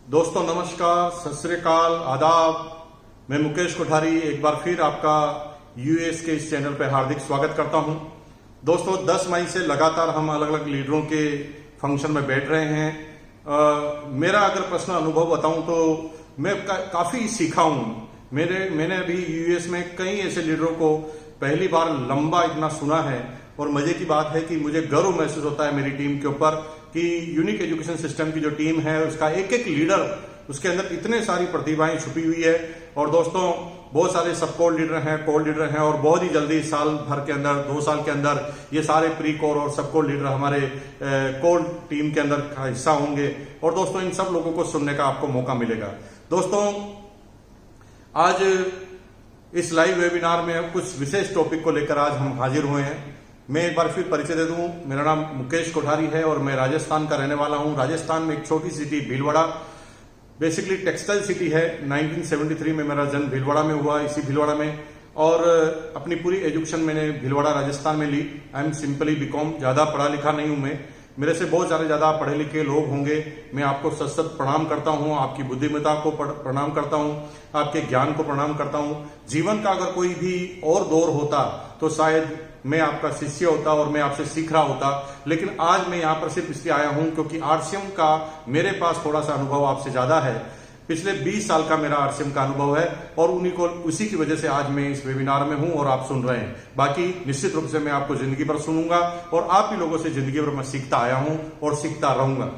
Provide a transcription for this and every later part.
दोस्तों नमस्कार, सत श्री अकाल, आदाब। मैं मुकेश कोठारी एक बार फिर आपका यूएस के इस चैनल पर हार्दिक स्वागत करता हूं। दोस्तों 10 मई से लगातार हम अलग अलग लीडरों के फंक्शन में बैठ रहे हैं। मेरा अगर पर्सनल अनुभव बताऊं तो मैं काफी सीखा हूं। मैंने अभी यूएस में कई ऐसे लीडरों को पहली बार लंबा इतना सुना है और मजे की बात है कि मुझे गर्व महसूस होता है मेरी टीम के ऊपर कि यूनिक एजुकेशन सिस्टम की जो टीम है उसका एक एक लीडर, उसके अंदर इतने सारी प्रतिभाएं छुपी हुई है। और दोस्तों बहुत सारे सब कोर लीडर हैं, कोर लीडर हैं और बहुत ही जल्दी साल भर के अंदर 2 साल के अंदर ये सारे प्री कोर और सब कोर लीडर हमारे कोर टीम के अंदर का हिस्सा होंगे। और दोस्तों इन सब लोगों को सुनने का आपको मौका मिलेगा। दोस्तों आज इस लाइव वेबिनार में कुछ विशेष टॉपिक को लेकर आज हम हाजिर हुए हैं। मैं एक बार फिर परिचय दे दूं, मेरा नाम मुकेश कोठारी है और मैं राजस्थान का रहने वाला हूं। राजस्थान में एक छोटी city Bhilwara, basically textile city है। 1973 में मेरा जन्म भीलवाड़ा में हुआ, इसी भीलवाड़ा में, और अपनी पूरी एजुकेशन मैंने भीलवाड़ा राजस्थान में ली। आई एम सिंपली बीकॉम, ज्यादा पढ़ा लिखा नहीं हूं मैं। मेरे से बहुत सारे ज्यादा पढ़े लिखे लोग होंगे। मैं आपको सत सत प्रणाम करता हूं, आपकी बुद्धिमत्ता को प्रणाम करता हूं, आपके ज्ञान को प्रणाम करता हूं। जीवन का अगर कोई भी और दौर होता तो शायद मैं आपका शिष्य होता और मैं आपसे सीख रहा होता, लेकिन आज मैं यहाँ पर सिर्फ इसलिए आया हूं क्योंकि आरसीएम का मेरे पास थोड़ा सा अनुभव आपसे ज्यादा है। पिछले 20 साल का मेरा आरसीएम का अनुभव है और उसी की वजह से आज मैं इस वेबिनार में हूं और आप सुन रहे हैं। बाकी निश्चित रूप से मैं आपको जिंदगी भर सुनूंगा और आप भी लोगों से जिंदगी भर मैं सीखता आया हूं और सीखता रहूंगा।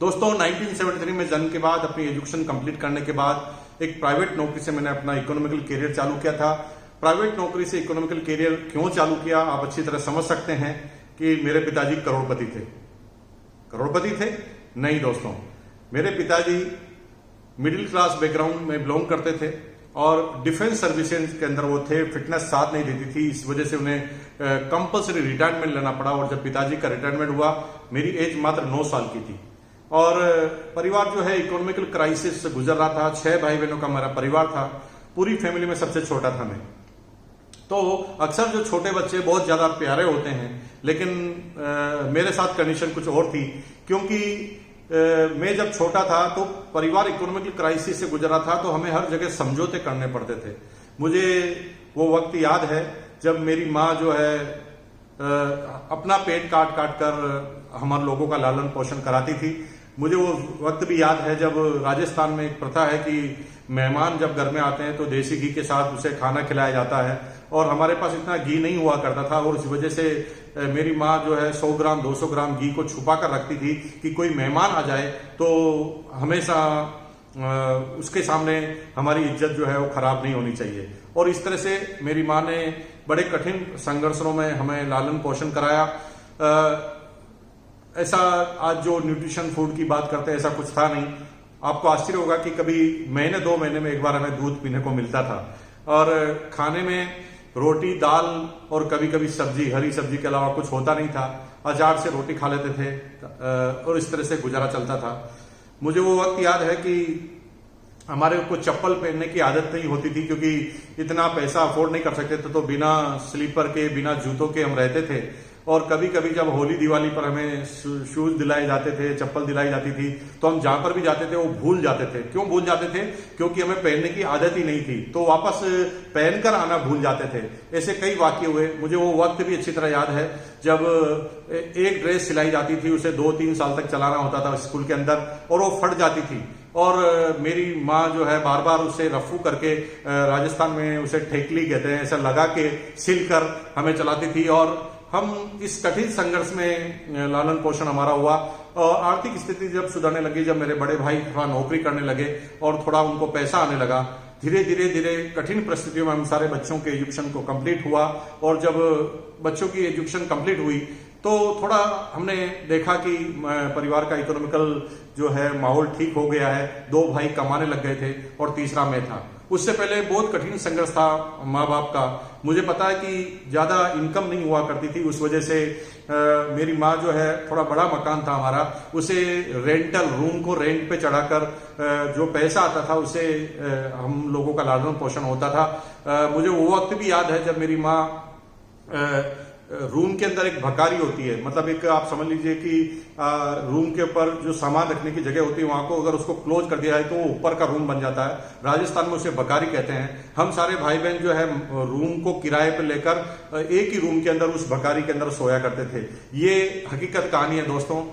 दोस्तों 1973 में जन्म के बाद अपनी एजुकेशन कंप्लीट करने के बाद एक प्राइवेट नौकरी से मैंने अपना इकोनॉमिकल कैरियर चालू किया था। प्राइवेट नौकरी से इकोनॉमिकल कैरियर क्यों चालू किया आप अच्छी तरह समझ सकते हैं कि मेरे पिताजी करोड़पति थे। करोड़पति थे? नहीं दोस्तों, मेरे पिताजी मिडिल क्लास बैकग्राउंड में बिलोंग करते थे और डिफेंस सर्विसेज के अंदर वो थे। फिटनेस साथ नहीं देती थी, इस वजह से उन्हें कंपल्सरी रिटायरमेंट लेना पड़ा। और जब पिताजी का रिटायरमेंट हुआ मेरी एज मात्र 9 साल की थी और परिवार जो है इकोनॉमिकल क्राइसिस से गुजर रहा था। 6 भाई बहनों का मेरा परिवार था, पूरी फैमिली में सबसे छोटा था मैं। तो अक्सर जो छोटे बच्चे बहुत ज्यादा प्यारे होते हैं, लेकिन मेरे साथ कंडीशन कुछ और थी क्योंकि मैं जब छोटा था तो परिवार इकोनॉमिकल क्राइसिस से गुजरा था, तो हमें हर जगह समझौते करने पड़ते थे। मुझे वो वक्त याद है जब मेरी माँ जो है अपना पेट काट काट कर हमारे लोगों का लालन पोषण कराती थी। मुझे वो वक्त भी याद है जब राजस्थान में एक प्रथा है कि मेहमान जब घर में आते हैं तो देसी घी के साथ उसे खाना खिलाया जाता है और हमारे पास इतना घी नहीं हुआ करता था और इस वजह से मेरी माँ जो है 100 ग्राम 200 ग्राम घी को छुपा कर रखती थी कि कोई मेहमान आ जाए तो हमेशा उसके सामने हमारी इज्जत जो है वो खराब नहीं होनी चाहिए। और इस तरह से मेरी माँ ने बड़े कठिन संघर्षों में हमें लालन पोषण कराया। ऐसा आज जो न्यूट्रिशन फूड की बात करते हैं ऐसा कुछ था नहीं। आपको आश्चर्य होगा कि कभी महीने 2 महीने में एक बार हमें दूध पीने को मिलता था और खाने में रोटी दाल और कभी कभी सब्जी, हरी सब्जी के अलावा कुछ होता नहीं था। अचार से रोटी खा लेते थे और इस तरह से गुजारा चलता था। मुझे वो वक्त याद है कि हमारे को चप्पल पहनने की आदत नहीं होती थी क्योंकि इतना पैसा अफोर्ड नहीं कर सकते थे, तो बिना स्लीपर के बिना जूतों के हम रहते थे। और कभी कभी जब होली दिवाली पर हमें शूज दिलाए जाते थे, चप्पल दिलाई जाती थी, तो हम जहां पर भी जाते थे वो भूल जाते थे। क्यों भूल जाते थे? क्योंकि हमें पहनने की आदत ही नहीं थी, तो वापस पहनकर आना भूल जाते थे। ऐसे कई वाक्य हुए। मुझे वो वक्त भी अच्छी तरह याद है जब एक ड्रेस सिलाई जाती थी, उसे 2-3 साल तक चलाना होता था स्कूल के अंदर और वो फट जाती थी और मेरी माँ जो है बार बार उसे रफू करके, राजस्थान में उसे ठेकली कहते हैं, ऐसा लगा के सिल कर हमें चलाती थी। और हम इस कठिन संघर्ष में लालन पोषण हमारा हुआ। और आर्थिक स्थिति जब सुधरने लगी, जब मेरे बड़े भाई थोड़ा नौकरी करने लगे और थोड़ा उनको पैसा आने लगा, धीरे धीरे कठिन परिस्थितियों में हम सारे बच्चों के एजुकेशन को कंप्लीट हुआ। और जब बच्चों की एजुकेशन कंप्लीट हुई तो थोड़ा हमने देखा कि परिवार का इकोनॉमिकल जो है माहौल ठीक हो गया है। 2 भाई कमाने लग गए थे और तीसरा मैं था। उससे पहले बहुत कठिन संघर्ष था माँ बाप का। मुझे पता है कि ज्यादा इनकम नहीं हुआ करती थी, उस वजह से मेरी माँ जो है, थोड़ा बड़ा मकान था हमारा, उसे रेंटल रूम को रेंट पे चढ़ाकर जो पैसा आता था उसे हम लोगों का लालन पोषण होता था। मुझे वो वक्त भी याद है जब मेरी माँ रूम के अंदर एक भकारी होती है, मतलब एक आप समझ लीजिए कि रूम के ऊपर जो सामान रखने की जगह होती है वहां को अगर उसको क्लोज कर दिया है तो वो ऊपर का रूम बन जाता है। राजस्थान में उसे भकारी कहते हैं। हम सारे भाई बहन जो है रूम को किराए पर लेकर एक ही रूम के अंदर उस भकारी के अंदर सोया करते थे। ये हकीकत कहानी है दोस्तों।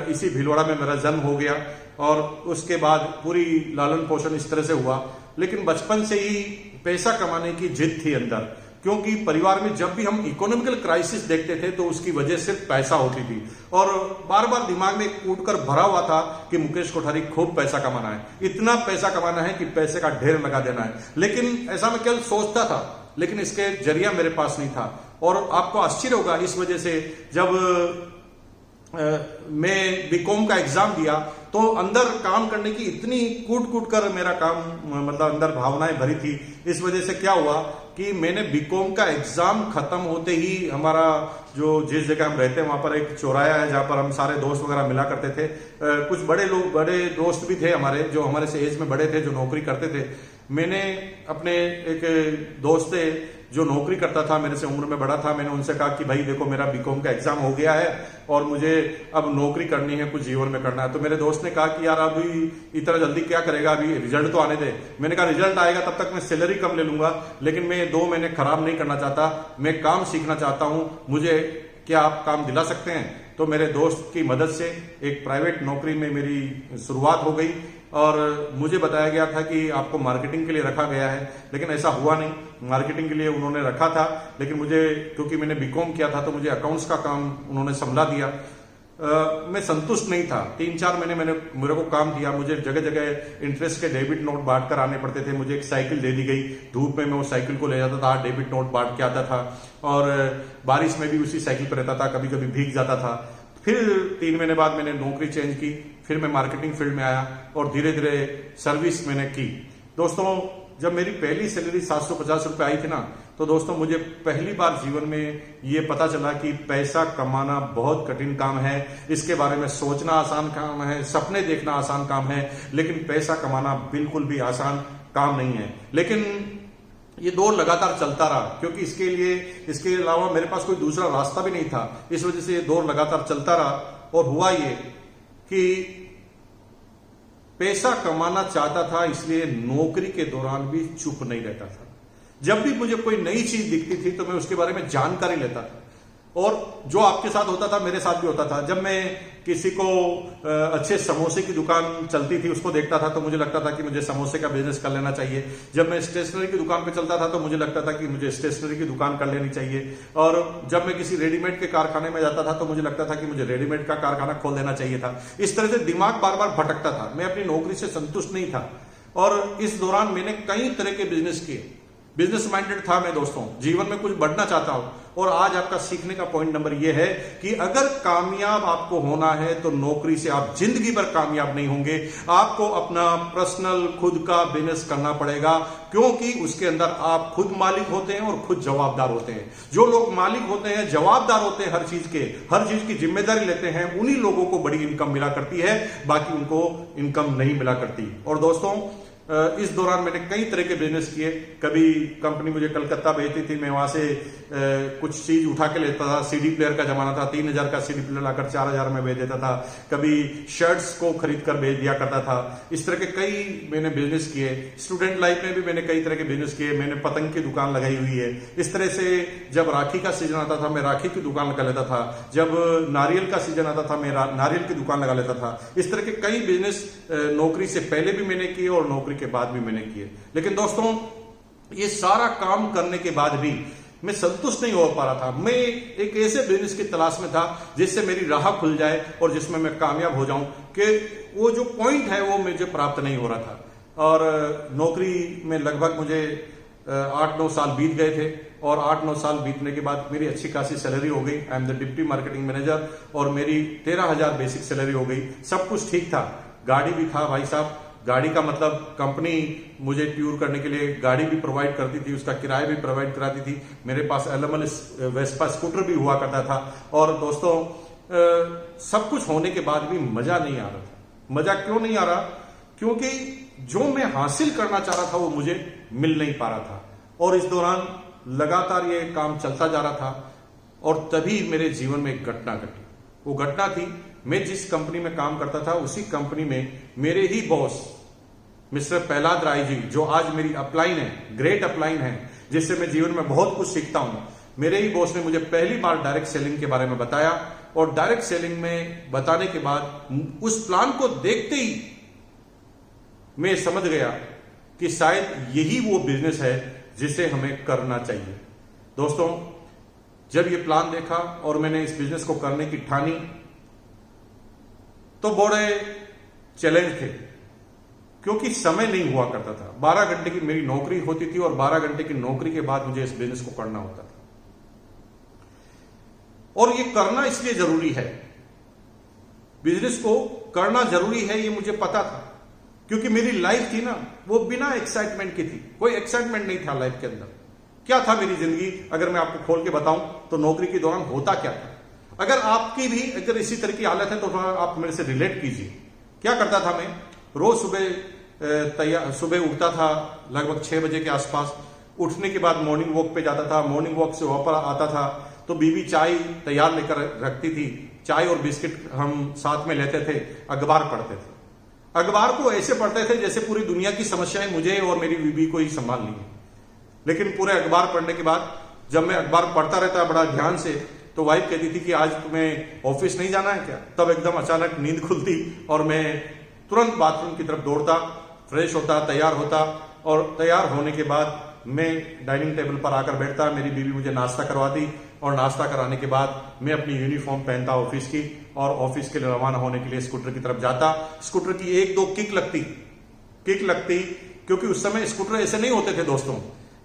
इसी भीलवाड़ा में मेरा जन्म हो गया और उसके बाद पूरी लालन पोषण इस तरह से हुआ। लेकिन बचपन से ही पैसा कमाने की जिद थी अंदर, क्योंकि परिवार में जब भी हम इकोनॉमिकल क्राइसिस देखते थे तो उसकी वजह सिर्फ पैसा होती थी और बार बार दिमाग में कूट कर भरा हुआ था कि मुकेश कोठारी खूब पैसा कमाना है, इतना पैसा कमाना है कि पैसे का ढेर लगा देना है। लेकिन ऐसा मैं केवल सोचता था, लेकिन इसके जरिया मेरे पास नहीं था। और आपको आश्चर्य होगा इस वजह से, जब मैं बीकॉम का एग्जाम दिया तो अंदर काम करने की इतनी कूट कूट कर मेरा काम, मतलब अंदर भावनाएं भरी थी। इस वजह से क्या हुआ कि मैंने बीकॉम का एग्जाम खत्म होते ही, हमारा जो जिस जगह हम रहते हैं वहां पर एक चौराया है जहां पर हम सारे दोस्त वगैरह मिला करते थे। कुछ बड़े दोस्त भी थे हमारे जो हमारे से एज में बड़े थे, जो नौकरी करते थे। मैंने अपने एक दोस्त से जो नौकरी करता था, मेरे से उम्र में बड़ा था, मैंने उनसे कहा कि भाई देखो मेरा बीकॉम का एग्जाम हो गया है और मुझे अब नौकरी करनी है, कुछ जीवन में करना है। तो मेरे दोस्त ने कहा कि यार अभी इतना जल्दी क्या करेगा, अभी रिजल्ट तो आने दे। मैंने कहा रिजल्ट आएगा तब तक मैं सैलरी कम ले लूंगा, लेकिन मैं 2 महीने खराब नहीं करना चाहता, मैं काम सीखना चाहता हूं, मुझे क्या आप काम दिला सकते हैं? तो मेरे दोस्त की मदद से एक प्राइवेट नौकरी में मेरी शुरुआत हो गई और मुझे बताया गया था कि आपको मार्केटिंग के लिए रखा गया है, लेकिन ऐसा हुआ नहीं। मार्केटिंग के लिए उन्होंने रखा था, लेकिन मुझे, क्योंकि मैंने बीकॉम किया था तो मुझे अकाउंट्स का काम उन्होंने संभला दिया। मैं संतुष्ट नहीं था। 3-4 महीने मेरे को काम दिया, मुझे जगह जगह इंटरेस्ट के डेबिट नोट बांट कर आने पड़ते थे। मुझे एक साइकिल दे दी गई, धूप में मैं वो साइकिल को ले जाता था, डेबिट नोट बांट के आता था और बारिश में भी उसी साइकिल पर रहता था, कभी कभी भीग जाता था। फिर 3 महीने बाद मैंने नौकरी चेंज की, फिर मैं मार्केटिंग फील्ड में आया और धीरे धीरे सर्विस मैंने की। दोस्तों, जब मेरी पहली सैलरी 750 रुपए आई थी ना, तो दोस्तों मुझे पहली बार जीवन में ये पता चला कि पैसा कमाना बहुत कठिन काम है। इसके बारे में सोचना आसान काम है, सपने देखना आसान काम है, लेकिन पैसा कमाना बिल्कुल भी आसान काम नहीं है। लेकिन ये दौर लगातार चलता रहा, क्योंकि इसके अलावा मेरे पास कोई दूसरा रास्ता भी नहीं था। इस वजह से ये दौर लगातार चलता रहा और हुआ ये कि पैसा कमाना चाहता था, इसलिए नौकरी के दौरान भी चुप नहीं रहता था। जब भी मुझे कोई नई चीज दिखती थी तो मैं उसके बारे में जानकारी लेता था, और जो आपके साथ होता था मेरे साथ भी होता था। जब मैं किसी को अच्छे समोसे की दुकान चलती थी उसको देखता था तो मुझे लगता था कि मुझे समोसे का बिजनेस कर लेना चाहिए। जब मैं स्टेशनरी की दुकान पे चलता था तो मुझे लगता था कि मुझे स्टेशनरी की दुकान कर लेनी चाहिए। और जब मैं किसी रेडीमेड के कारखाने में जाता था तो मुझे लगता था कि मुझे रेडीमेड का कारखाना खोल देना चाहिए था। इस तरह से दिमाग बार बार भटकता था, मैं अपनी नौकरी से संतुष्ट नहीं था। और इस दौरान मैंने कई तरह के बिजनेस किए, बिजनेस माइंडेड था मैं दोस्तों, जीवन में कुछ बढ़ना चाहता हूं। और आज आपका सीखने का पॉइंट नंबर यह है कि अगर कामयाब आपको होना है तो नौकरी से आप जिंदगी भर कामयाब नहीं होंगे। आपको अपना पर्सनल खुद का बिजनेस करना पड़ेगा, क्योंकि उसके अंदर आप खुद मालिक होते हैं और खुद जवाबदार होते हैं। जो लोग मालिक होते हैं, जवाबदार होते हैं, हर चीज की जिम्मेदारी लेते हैं, उन्हीं लोगों को बड़ी इनकम मिला करती है, बाकी उनको इनकम नहीं मिला करती। और दोस्तों, इस दौरान मैंने कई तरह के बिजनेस किए। कभी कंपनी मुझे कलकत्ता भेजती थी, मैं वहां से कुछ चीज उठा के लेता था। सीडी प्लेयर का जमाना था, 3000 का सीडी प्लेयर लाकर 4000 में भेज देता था। कभी शर्ट्स को खरीद कर भेज दिया करता था। इस तरह के कई मैंने बिजनेस किए। स्टूडेंट लाइफ में भी मैंने कई तरह के बिजनेस किए। मैंने पतंग की दुकान लगाई हुई है। इस तरह से जब राखी का सीजन आता था मैं राखी की दुकान लगा लेता था। जब नारियल का सीजन आता था मैं नारियल की दुकान लगा लेता था। इस तरह के कई बिजनेस नौकरी से पहले भी मैंने किए और नौकरी के बाद भी मैंने किए। लेकिन दोस्तों, ये सारा काम करने के बाद भी मैं संतुष्ट नहीं हो पा रहा था। मैं एक ऐसे बिजनेस की तलाश में था जिससे मेरी राह खुल जाए और जिसमें मैं कामयाब हो जाऊं, कि वो जो पॉइंट है वो मुझे प्राप्त नहीं हो रहा था। और नौकरी में लगभग मुझे 8-9 साल बीत गए थे और 8-9 साल बीतने के बाद मेरी अच्छी खासी सैलरी हो गई। I am the deputy marketing manager और मेरी 13,000 बेसिक सैलरी हो गई। सब कुछ ठीक था, गाड़ी भी था भाई साहब। गाड़ी का मतलब कंपनी मुझे टूर करने के लिए गाड़ी भी प्रोवाइड करती थी, उसका किराया भी प्रोवाइड कराती थी। मेरे पास एलएमएल वेस्पा स्कूटर भी हुआ करता था। और दोस्तों, सब कुछ होने के बाद भी मजा नहीं आ रहा था। मजा क्यों नहीं आ रहा? क्योंकि जो मैं हासिल करना चाह रहा था वो मुझे मिल नहीं पा रहा था। और इस दौरान लगातार ये काम चलता जा रहा था। और तभी मेरे जीवन में एक घटना घटी। वो घटना थी, मैं जिस कंपनी में काम करता था उसी कंपनी में मेरे ही बॉस मिस्टर प्रहलाद राय जी, जो आज मेरी अपलाइन है, ग्रेट अपलाइन है, जिससे मैं जीवन में बहुत कुछ सीखता हूं, मेरे ही बॉस ने मुझे पहली बार डायरेक्ट सेलिंग के बारे में बताया। और डायरेक्ट सेलिंग में बताने के बाद उस प्लान को देखते ही मैं समझ गया कि शायद यही वो बिजनेस है जिसे हमें करना चाहिए। दोस्तों, जब ये प्लान देखा और मैंने इस बिजनेस को करने की ठानी तो बड़े चैलेंज थे, क्योंकि समय नहीं हुआ करता था। 12 घंटे की मेरी नौकरी होती थी और 12 घंटे की नौकरी के बाद मुझे इस बिजनेस को करना होता था। और ये करना इसलिए जरूरी है, बिजनेस को करना जरूरी है, ये मुझे पता था, क्योंकि मेरी लाइफ थी ना वो बिना एक्साइटमेंट की थी। कोई एक्साइटमेंट नहीं था लाइफ के अंदर। क्या था मेरी जिंदगी, अगर मैं आपको खोल के बताऊं तो नौकरी के दौरान होता क्या था। अगर आपकी भी अगर इसी तरह की हालत है तो थोड़ा आप मेरे से रिलेट कीजिए। क्या करता था मैं, रोज सुबह उठता था लगभग 6 बजे के आसपास। उठने के बाद मॉर्निंग वॉक पे जाता था। मॉर्निंग वॉक से वापस आता था तो बीवी चाय तैयार लेकर रखती थी। चाय और बिस्किट हम साथ में लेते थे, अखबार पढ़ते थे। अखबार को ऐसे पढ़ते थे जैसे पूरी दुनिया की समस्याएं मुझे और मेरी बीवी को ही संभाल ली है। लेकिन पूरे अखबार पढ़ने के बाद जब मैं अखबार पढ़ता रहता बड़ा ध्यान से, तो वाइफ कहती थी कि आज तुम्हें ऑफिस नहीं जाना है क्या। तब एकदम अचानक नींद खुलती और मैं तुरंत बाथरूम की तरफ दौड़ता, फ्रेश होता, तैयार होता। और तैयार होने के बाद मैं डाइनिंग टेबल पर आकर बैठता। मेरी बीवी मुझे नाश्ता करवाती और नाश्ता कराने के बाद मैं अपनी यूनिफॉर्म पहनता ऑफिस की और ऑफिस के लिए रवाना होने के लिए स्कूटर की तरफ जाता। स्कूटर की 1-2 किक लगती, क्योंकि उस समय स्कूटर ऐसे नहीं होते थे दोस्तों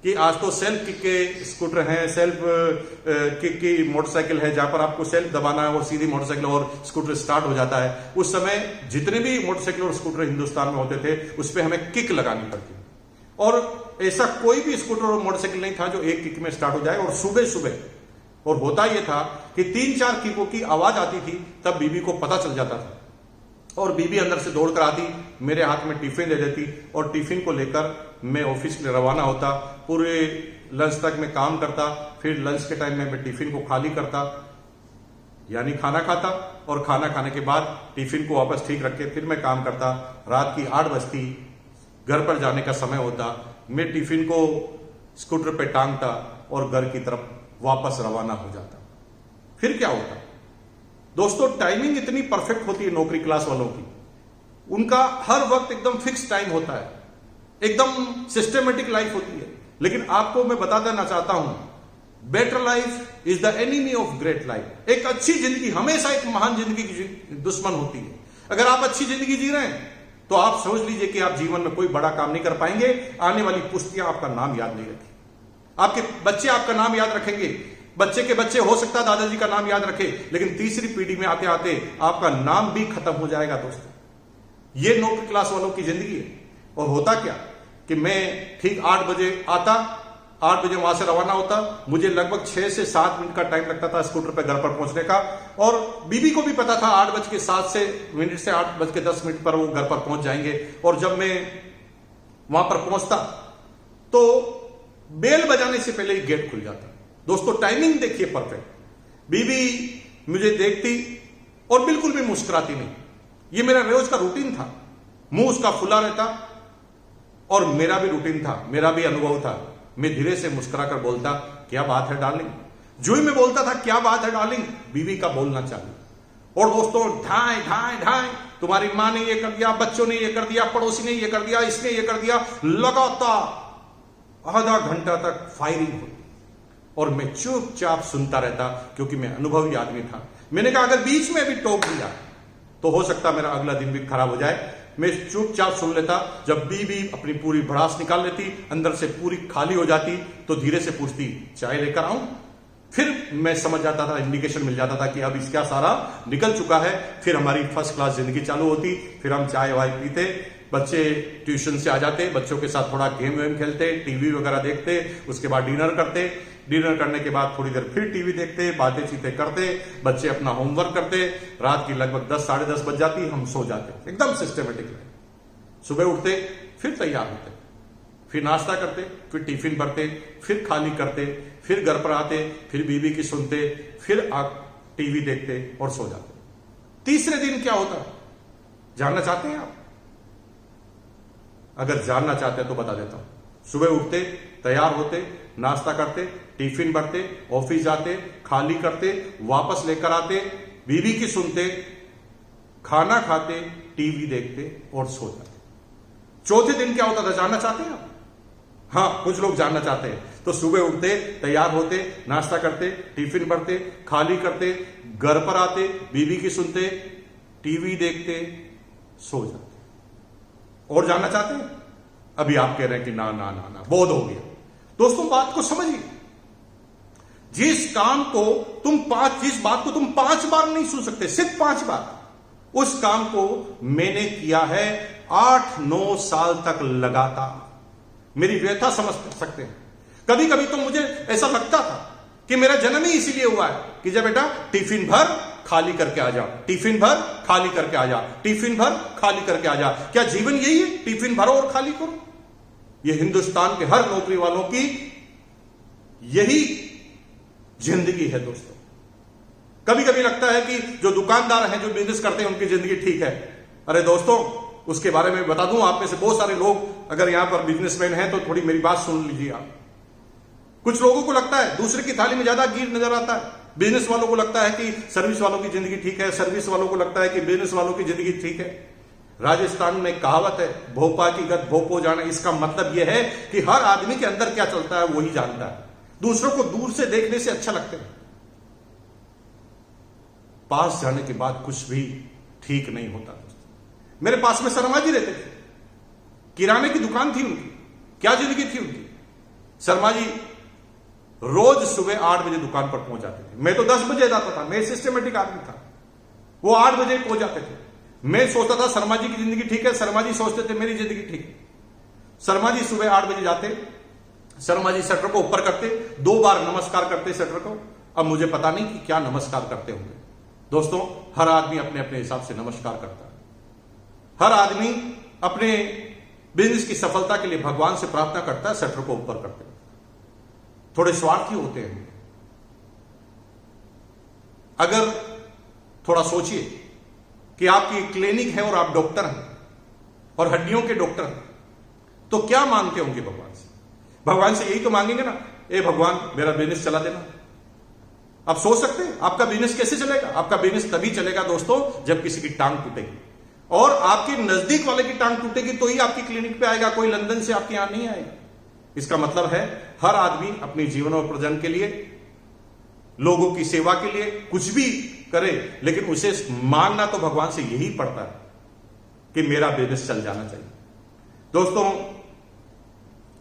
कि आज तो सेल्फ किक के स्कूटर हैं, सेल्फ किक की मोटरसाइकिल है जहां पर आपको सेल्फ दबाना है और सीधी मोटरसाइकिल और स्कूटर स्टार्ट हो जाता है। उस समय जितने भी मोटरसाइकिल और स्कूटर हिंदुस्तान में होते थे उस पर हमें किक लगानी पड़ती, और ऐसा कोई भी स्कूटर और मोटरसाइकिल नहीं था जो एक किक में स्टार्ट हो जाए। और सुबह और होता यह था कि 3-4 किकों की आवाज आती थी, तब बीबी को पता चल जाता था और बीबी अंदर से दौड़ कर आती, मेरे हाथ में टिफिन दे देती और टिफिन को लेकर मैं ऑफिस के लिए रवाना होता। पूरे लंच तक मैं काम करता, फिर लंच के टाइम में मैं टिफिन को खाली करता, यानी खाना खाता, और खाना खाने के बाद टिफिन को वापस ठीक रख के फिर मैं काम करता। रात की 8 बजती, घर पर जाने का समय होता, मैं टिफिन को स्कूटर पे टांगता और घर की तरफ वापस रवाना हो जाता। फिर क्या होता दोस्तों, टाइमिंग इतनी परफेक्ट होती है नौकरी क्लास वालों की, उनका हर वक्त एकदम फिक्स टाइम होता है, एकदम सिस्टमेटिक लाइफ होती है। लेकिन आपको मैं बता देना चाहता हूं, better life is the enemy of great life. एक अच्छी जिंदगी हमेशा एक महान जिंदगी की दुश्मन होती है। अगर आप अच्छी जिंदगी जी रहे हैं तो आप सोच लीजिए कि आप जीवन में कोई बड़ा काम नहीं कर पाएंगे। आने वाली पुश्तियां आपका नाम याद नहीं रखेंगी, आपके बच्चे आपका नाम याद रखेंगे, बच्चे के बच्चे हो सकता है दादाजी का नाम याद रखे, लेकिन तीसरी पीढ़ी में आते आते आपका नाम भी खत्म हो जाएगा। दोस्तों, ये नौकरी क्लास वालों की जिंदगी है। और होता क्या कि मैं ठीक 8 बजे आता, 8 बजे वहां से रवाना होता। मुझे लगभग 6 से 7 मिनट का टाइम लगता था स्कूटर पर घर पर पहुंचने का, और बीबी को भी पता था 8:07 मिनट से 8:10 पर वो घर पर पहुंच जाएंगे। और जब मैं वहां पर पहुंचता तो बेल बजाने से पहले ही गेट खुल जाता। दोस्तों, टाइमिंग देखिए परफेक्ट। बीबी मुझे देखती और बिल्कुल भी मुस्कुराती नहीं। ये मेरा रोज का रूटीन था। मुंह उसका फुला रहता और मेरा भी रूटीन था, मेरा भी अनुभव था। मैं धीरे से मुस्कुरा कर बोलता, क्या बात है डार्लिंग। जो ही मैं बोलता था क्या बात है डार्लिंग, बीबी का बोलना चालू। और दोस्तों, ढाई ढाई ढाई, तुम्हारी मां ने ये कर दिया, बच्चों ने ये कर दिया, पड़ोसी ने ये कर दिया, इसने ये कर दिया, लगातार आधा घंटा तक फायरिंग हुई। और मैं चुपचाप सुनता रहता, क्योंकि मैं अनुभवी आदमी था। मैंने कहा अगर बीच में भी टोक दिया तो हो सकता मेरा अगला दिन भी खराब हो जाए। मैं चुपचाप सुन लेता। जब बीबी अपनी पूरी भड़ास निकाल लेती, अंदर से पूरी खाली हो जाती, तो धीरे से पूछती, चाय लेकर आऊं। फिर मैं समझ जाता था, इंडिकेशन मिल जाता था कि अब इसका सारा निकल चुका है। फिर हमारी फर्स्ट क्लास जिंदगी चालू होती। फिर हम चाय वाय पीते, बच्चे ट्यूशन से आ जाते, बच्चों के साथ थोड़ा गेम वेम खेलते, टीवी वगैरह देखते, उसके बाद डिनर करते। डिनर करने के बाद थोड़ी देर फिर टीवी देखते, बातें चीतें करते, बच्चे अपना होमवर्क करते। रात की लगभग 10 साढ़े 10 बज जाती, हम सो जाते। एकदम सिस्टमेटिक लाइफ। सुबह उठते, फिर तैयार होते, फिर नाश्ता करते, फिर टिफिन भरते, फिर खाली करते, फिर घर पर आते, फिर बीवी की सुनते, फिर टीवी देखते और सो जाते। तीसरे दिन क्या होता जानना चाहते हैं आप? अगर जानना चाहते हैं तो बता देता हूं। सुबह उठते, तैयार होते, नाश्ता करते, टिफिन भरते, ऑफिस जाते, खाली करते, वापस लेकर आते, बीवी की सुनते, खाना खाते, टीवी देखते और सो जाते। चौथे दिन क्या होता था जानना चाहते हैं आप? हाँ, कुछ लोग जानना चाहते हैं। तो सुबह उठते, तैयार होते, नाश्ता करते, टिफिन भरते, खाली करते, घर पर आते, बीवी की सुनते, टीवी देखते, सो जाते। और जानना चाहते हैं? अभी आप कह रहे हैं कि ना ना ना ना, बहुत हो गया। दोस्तों, बात को समझिए। जिस बात को तुम 5 बार नहीं सुन सकते, सिर्फ 5 बार, उस काम को मैंने किया है 8-9 साल तक लगातार। मेरी व्यथा समझ सकते हैं। कभी कभी तो मुझे ऐसा लगता था कि मेरा जन्म ही इसीलिए हुआ है कि जब बेटा टिफिन भर खाली करके आ जा, टिफिन भर खाली करके आ जा, टिफिन भर खाली करके आ जा। क्या जीवन यही है? टिफिन भरो और खाली करो? यह हिंदुस्तान के हर नौकरी वालों की यही जिंदगी है दोस्तों। कभी कभी लगता है कि जो दुकानदार हैं, जो बिजनेस करते हैं, उनकी जिंदगी ठीक है। अरे दोस्तों, उसके बारे में बता दूं, आप में से बहुत सारे लोग अगर यहां पर बिजनेसमैन हैं तो थोड़ी मेरी बात सुन लीजिए आप। कुछ लोगों को लगता है दूसरे की थाली में ज्यादा घी नजर आता है। बिजनेस वालों को लगता है कि सर्विस वालों की जिंदगी ठीक है, सर्विस वालों को लगता है कि बिजनेस वालों की जिंदगी ठीक है। राजस्थान में कहावत है, भोपा की गत भोपो जाना। इसका मतलब यह है कि हर आदमी के अंदर क्या चलता है वही जानता है। दूसरों को दूर से देखने से अच्छा लगता है, पास जाने के बाद कुछ भी ठीक नहीं होता। मेरे पास में शर्मा जी रहते थे, किराने की दुकान थी उनकी। क्या जिंदगी थी उनकी? शर्मा जी रोज सुबह 8 बजे दुकान पर पहुंच जाते थे। मैं तो 10 बजे जाता था, मैं सिस्टमेटिक आदमी था। वो 8 बजे पहुंच जाते थे। मैं सोचता था शर्मा जी की जिंदगी ठीक है, शर्मा जी सोचते थे मेरी जिंदगी ठीक है। शर्मा जी सुबह 8 बजे जाते, शर्मा जी शटर को ऊपर करते, 2 बार नमस्कार करते शटर को। अब मुझे पता नहीं कि क्या नमस्कार करते होंगे। दोस्तों, हर आदमी अपने अपने हिसाब से नमस्कार करता है। हर आदमी अपने बिजनेस की सफलता के लिए भगवान से प्रार्थना करता है, शटर को ऊपर करते हैं। थोड़े स्वार्थी होते हैं। अगर थोड़ा सोचिए कि आपकी क्लिनिक है और आप डॉक्टर हैं और हड्डियों के डॉक्टर हैं, तो क्या मांगते होंगे भगवान से? भगवान से यही तो मांगेंगे ना, ए भगवान मेरा बिजनेस चला देना। आप सोच सकते हैं आपका बिजनेस कैसे चलेगा? आपका बिजनेस तभी चलेगा दोस्तों जब किसी की टांग टूटेगी, और आपके नजदीक वाले की टांग टूटेगी तो ही आपकी क्लिनिक पे आएगा, कोई लंदन से आपके यहां नहीं आएगा। इसका मतलब है हर आदमी अपने जीवन और प्रजन के लिए, लोगों की सेवा के लिए कुछ भी करे, लेकिन उसे मांगना तो भगवान से यही पड़ता है कि मेरा बिजनेस चल जाना चाहिए। दोस्तों,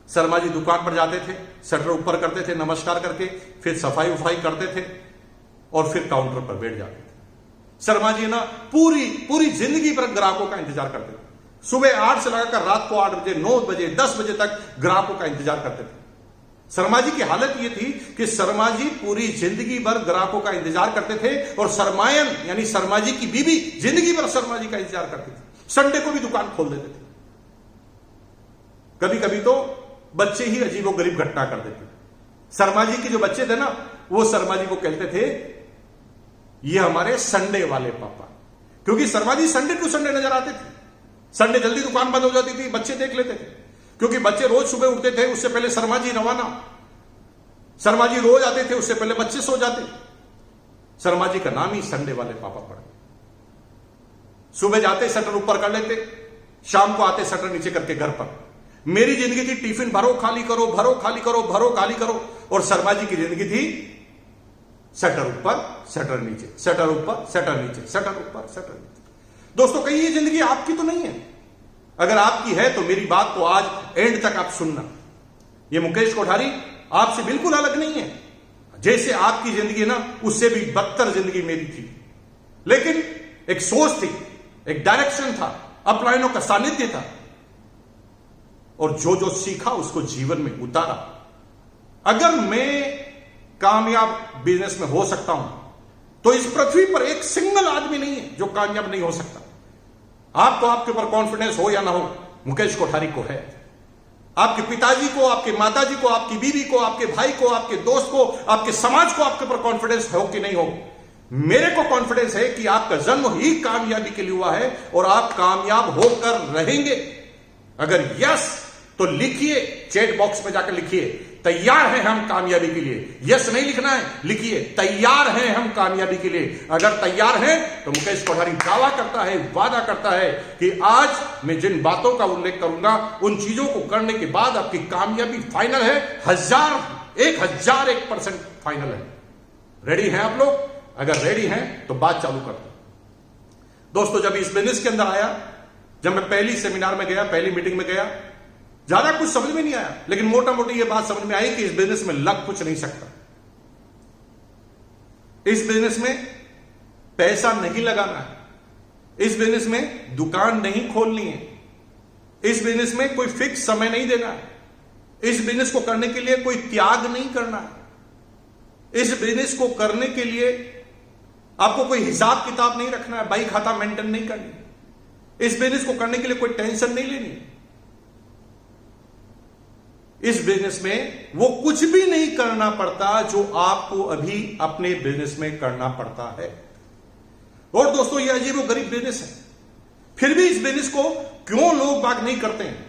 शर्मा जी दुकान पर जाते थे, शटर ऊपर करते थे नमस्कार करके, फिर सफाई उफाई करते थे और फिर काउंटर पर बैठ जाते थे। शर्मा जी ना पूरी जिंदगी भर ग्राहकों का इंतजार करते थे। सुबह 8 से लगाकर रात को 8 बजे, 9 बजे, 10 बजे तक ग्राहकों का इंतजार करते थे। शर्मा जी की हालत यह थी कि शर्मा जी पूरी जिंदगी भर ग्राहकों का इंतजार करते थे और शर्मायन यानी शर्मा जी की बीवी जिंदगी भर शर्मा जी का इंतजार करती थी। संडे को भी दुकान खोल देते थे। कभी कभी तो बच्चे ही अजीबोगरीब घटना कर देते। शर्मा जी के जो बच्चे थे ना, वो शर्मा जी को कहते थे ये हमारे संडे वाले पापा, क्योंकि Sharma ji Sunday to Sunday नजर आते थे। संडे जल्दी दुकान बंद हो जाती थी, बच्चे देख लेते थे, क्योंकि बच्चे रोज सुबह उठते थे, उससे पहले शर्मा जी रवाना। शर्मा जी रोज आते थे, उससे पहले बच्चे सो जाते। शर्मा जी का नाम ही संडे वाले पापा पड़ गया। सुबह जाते शटर ऊपर कर लेते, शाम को आते शटर नीचे करके घर पर। मेरी जिंदगी थी टिफिन भरो खाली करो, भरो खाली करो, भरो खाली करो, और शर्मा जी की जिंदगी थी शटर ऊपर शटर नीचे, शटर ऊपर शटर नीचे, शटर ऊपर शटर नीचे। दोस्तों, कहीं ये जिंदगी आपकी तो नहीं है। अगर आपकी है तो मेरी बात को आज एंड तक आप सुनना। ये मुकेश कोठारी आपसे बिल्कुल अलग नहीं है। जैसे आपकी जिंदगी ना, उससे भी बदतर जिंदगी मेरी थी, लेकिन एक सोच थी, एक डायरेक्शन था, अपलायनों का सानिध्य था, और जो जो सीखा उसको जीवन में उतारा। अगर मैं कामयाब बिजनेस में हो सकता हूं तो इस पृथ्वी पर एक सिंगल आदमी नहीं है जो कामयाब नहीं हो सकता। आपको आपके ऊपर कॉन्फिडेंस हो या ना हो, मुकेश कोठारी को है। आपके पिताजी को, आपके माताजी को, आपकी बीवी को, आपके भाई को, आपके दोस्त को, आपके समाज को आपके ऊपर कॉन्फिडेंस हो कि नहीं हो? मेरे को कॉन्फिडेंस है कि आपका जन्म ही कामयाबी के लिए हुआ है और आप कामयाब होकर रहेंगे। अगर यस तो लिखिए, चैट बॉक्स में जाकर लिखिए तैयार हैं हम कामयाबी के लिए। यस नहीं लिखना है, लिखिए तैयार हैं हम कामयाबी के लिए। अगर तैयार हैं तो मुकेश कोठारी दावा करता है, वादा करता है कि आज मैं जिन बातों का उल्लेख करूंगा उन चीजों को करने के बाद आपकी कामयाबी फाइनल है। 1001% फाइनल है। रेडी हैं आप लोग? अगर रेडी हैं तो बात चालू करते हैं। दोस्तों, जब इस बिजनेस के अंदर आया, जब मैं पहली सेमिनार में गया, पहली मीटिंग में गया, ज्यादा कुछ समझ में नहीं आया, लेकिन मोटा मोटी यह बात समझ में आई कि इस बिजनेस में लग कुछ नहीं सकता। इस बिजनेस में पैसा नहीं लगाना है। इस बिजनेस में दुकान नहीं खोलनी है। इस बिजनेस में कोई फिक्स समय नहीं देना है। इस बिजनेस को करने के लिए कोई त्याग नहीं करना है। इस बिजनेस को करने के लिए आपको कोई हिसाब किताब नहीं रखना है, बही खाता मेंटेन नहीं करनी। इस बिजनेस को करने के लिए कोई टेंशन नहीं लेनी। इस बिजनेस में वो कुछ भी नहीं करना पड़ता जो आपको अभी अपने बिजनेस में करना पड़ता है। और दोस्तों, ये अजीब और गरीब बिजनेस है, फिर भी इस बिजनेस को क्यों लोग बाग नहीं करते हैं?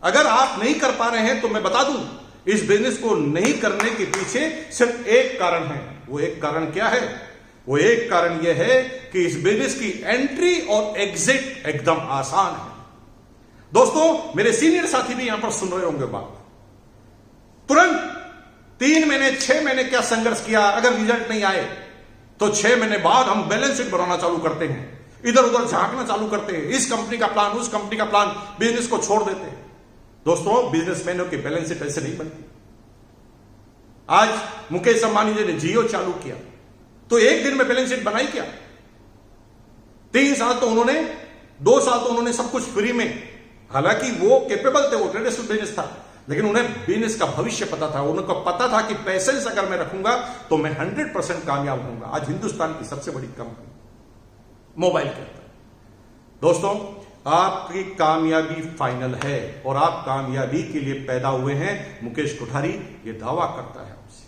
अगर आप नहीं कर पा रहे हैं तो मैं बता दूं, इस बिजनेस को नहीं करने के पीछे सिर्फ एक कारण है। वो एक कारण क्या है? वो एक कारण यह है कि इस बिजनेस की एंट्री और एग्जिट एकदम आसान है। दोस्तों, मेरे सीनियर साथी भी यहां पर सुन रहे होंगे बात। तुरंत 3 महीने 6 महीने क्या संघर्ष किया, अगर रिजल्ट नहीं आए तो 6 महीने बाद हम बैलेंस शीट बनाना चालू करते हैं, इधर उधर झांकना चालू करते हैं, इस कंपनी का प्लान, उस कंपनी का प्लान, बिजनेस को छोड़ देते हैं। दोस्तों, बिजनेसमैनों की बैलेंस शीट ऐसे नहीं बनती। आज मुकेश अंबानी जी ने जियो चालू किया तो एक दिन में बैलेंस शीट बनाई क्या? 3 साल तो उन्होंने, 2 साल तो उन्होंने सब कुछ फ्री में, हालांकि वो कैपेबल थे, वो ट्रेडिशनल बिजनेस था, लेकिन उन्हें बिजनेस का भविष्य पता था। उनको पता था कि पैसेंस अगर मैं रखूंगा तो मैं 100% कामयाब होऊंगा। आज हिंदुस्तान की सबसे बड़ी कंपनी मोबाइल के अंदर। दोस्तों, आपकी कामयाबी फाइनल है और आप कामयाबी के लिए पैदा हुए हैं। मुकेश कोठारी ये दावा करता है आपसे।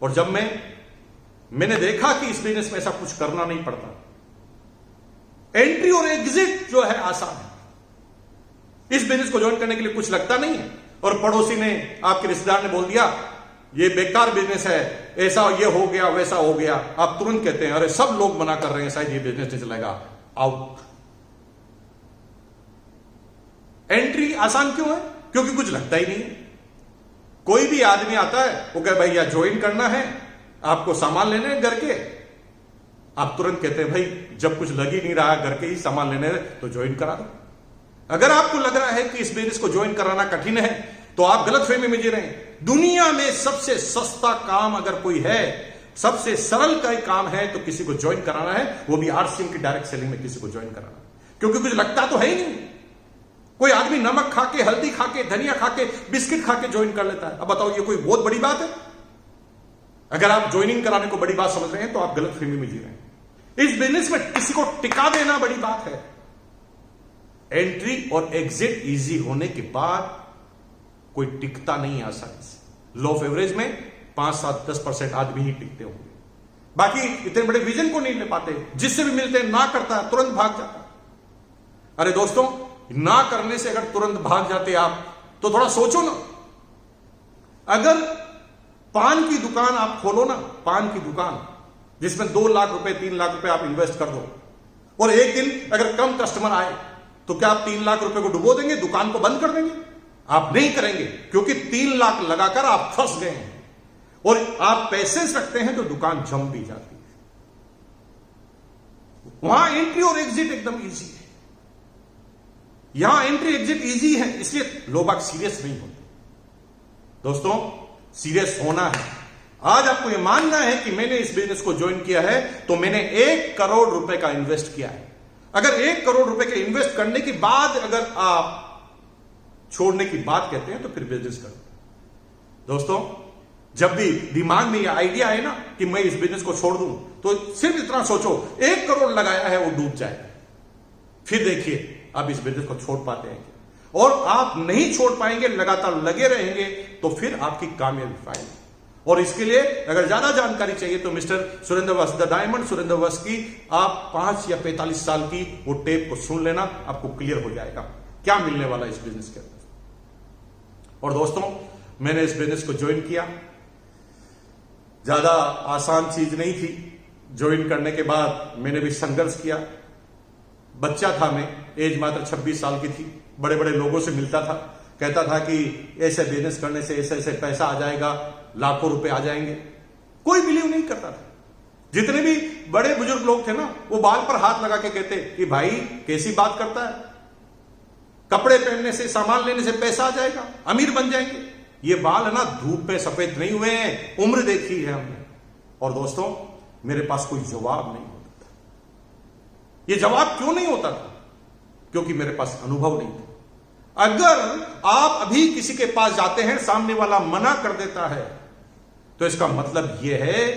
और जब मैंने देखा कि इस बिजनेस में ऐसा कुछ करना नहीं पड़ता, एंट्री और एग्जिट जो है आसान है। इस बिजनेस को ज्वाइन करने के लिए कुछ लगता नहीं है। और पड़ोसी ने, आपके रिश्तेदार ने बोल दिया ये बेकार बिजनेस है, ऐसा ये हो गया, वैसा हो गया, आप तुरंत कहते हैं अरे सब लोग मना कर रहे हैं, शायद ये बिजनेस नहीं चलेगा, आउट। एंट्री आसान क्यों है? क्योंकि कुछ लगता ही नहीं है। कोई भी आदमी आता है, वो कहे भैया ज्वाइन करना है, आपको सामान लेने हैं घर के, आप तुरंत कहते हैं भाई जब कुछ लग ही नहीं रहा घर के ही सामान लेने तो ज्वाइन करा दो। अगर आपको लग रहा है कि इस बिजनेस को ज्वाइन कराना कठिन है तो आप गलतफहमी में जी रहे हैं। दुनिया में सबसे सस्ता काम अगर कोई है, सबसे सरल का काम है तो किसी को ज्वाइन कराना है, वो भी RCM की डायरेक्ट सेलिंग में किसी को ज्वाइन कराना, क्योंकि कुछ लगता तो है ही नहीं। कोई आदमी नमक खा के, हल्दी खा के, धनिया खा के, बिस्किट खा के ज्वाइन कर लेता है। अब बताओ ये कोई बहुत बड़ी बात है? अगर आप ज्वाइनिंग कराने को बड़ी बात समझ रहे हैं तो आप गलतफहमी में जी रहे हैं। इस बिजनेस में किसी को टिका देना बड़ी बात है। एंट्री और एग्जिट इजी होने के बाद कोई टिकता नहीं आसानी से। लो ऑफ एवरेज में 5, 7, 10% आदमी ही टिकते होंगे, बाकी इतने बड़े विजन को नहीं ले पाते। जिससे भी मिलते हैं ना करता है, तुरंत भाग जाता है। अरे दोस्तों, ना करने से अगर तुरंत भाग जाते आप तो थोड़ा सोचो ना। अगर पान की दुकान आप खोलो ना, पान की दुकान जिसमें 2 लाख रुपए 3 लाख रुपए आप इन्वेस्ट कर दो, और एक दिन अगर कम कस्टमर आए तो क्या आप 3 लाख रुपए को डुबो देंगे, दुकान को बंद कर देंगे? आप नहीं करेंगे, क्योंकि 3 लाख लगाकर आप फंस गए हैं। और आप पैसेंस रखते हैं तो दुकान जम भी जाती है। वहां एंट्री और एग्जिट एकदम इजी है। यहां एंट्री एग्जिट इजी है, इसलिए लोग बाग सीरियस नहीं होते। दोस्तों, सीरियस होना है। आज आपको यह मानना है कि मैंने इस बिजनेस को ज्वाइन किया है तो मैंने 1 करोड़ रुपए का इन्वेस्ट किया है। अगर 1 करोड़ रुपए के इन्वेस्ट करने के बाद अगर आप छोड़ने की बात कहते हैं तो फिर बिजनेस करो। दोस्तों, जब भी दिमाग में यह आइडिया है ना कि मैं इस बिजनेस को छोड़ दूं, तो सिर्फ इतना सोचो 1 करोड़ लगाया है वो डूब जाएगा। फिर देखिए आप इस बिजनेस को छोड़ पाते हैं। और आप नहीं छोड़ पाएंगे, लगातार लगे रहेंगे, तो फिर आपकी कामयाबी पाएंगे। और इसके लिए अगर ज्यादा जानकारी चाहिए तो मिस्टर सुरेंद्र वस, द डायमंड सुरेंद्र वस की आप 5 या 45 साल की वो टेप को सुन लेना, आपको क्लियर हो जाएगा क्या मिलने वाला इस बिजनेस के अंदर। और दोस्तों, मैंने इस बिजनेस को ज्वाइन किया, ज्यादा आसान चीज नहीं थी। ज्वाइन करने के बाद मैंने भी संघर्ष किया। बच्चा था मैं, एज मात्र 26 साल की थी। बड़े बड़े लोगों से मिलता था, कहता था कि ऐसे बिजनेस करने से ऐसे ऐसे पैसा आ जाएगा, लाखों रुपए आ जाएंगे। कोई बिलीव नहीं करता था। जितने भी बड़े बुजुर्ग लोग थे ना, वो बाल पर हाथ लगा के कहते कि भाई कैसी बात करता है, कपड़े पहनने से, सामान लेने से पैसा आ जाएगा, अमीर बन जाएंगे। ये बाल है ना, धूप पे सफेद नहीं हुए हैं, उम्र देखी है हमने। और दोस्तों, मेरे पास कोई जवाब नहीं होता था। ये जवाब क्यों नहीं होता था? क्योंकि मेरे पास अनुभव नहीं था। अगर आप अभी किसी के पास जाते हैं, सामने वाला मना कर देता है, तो इसका मतलब यह है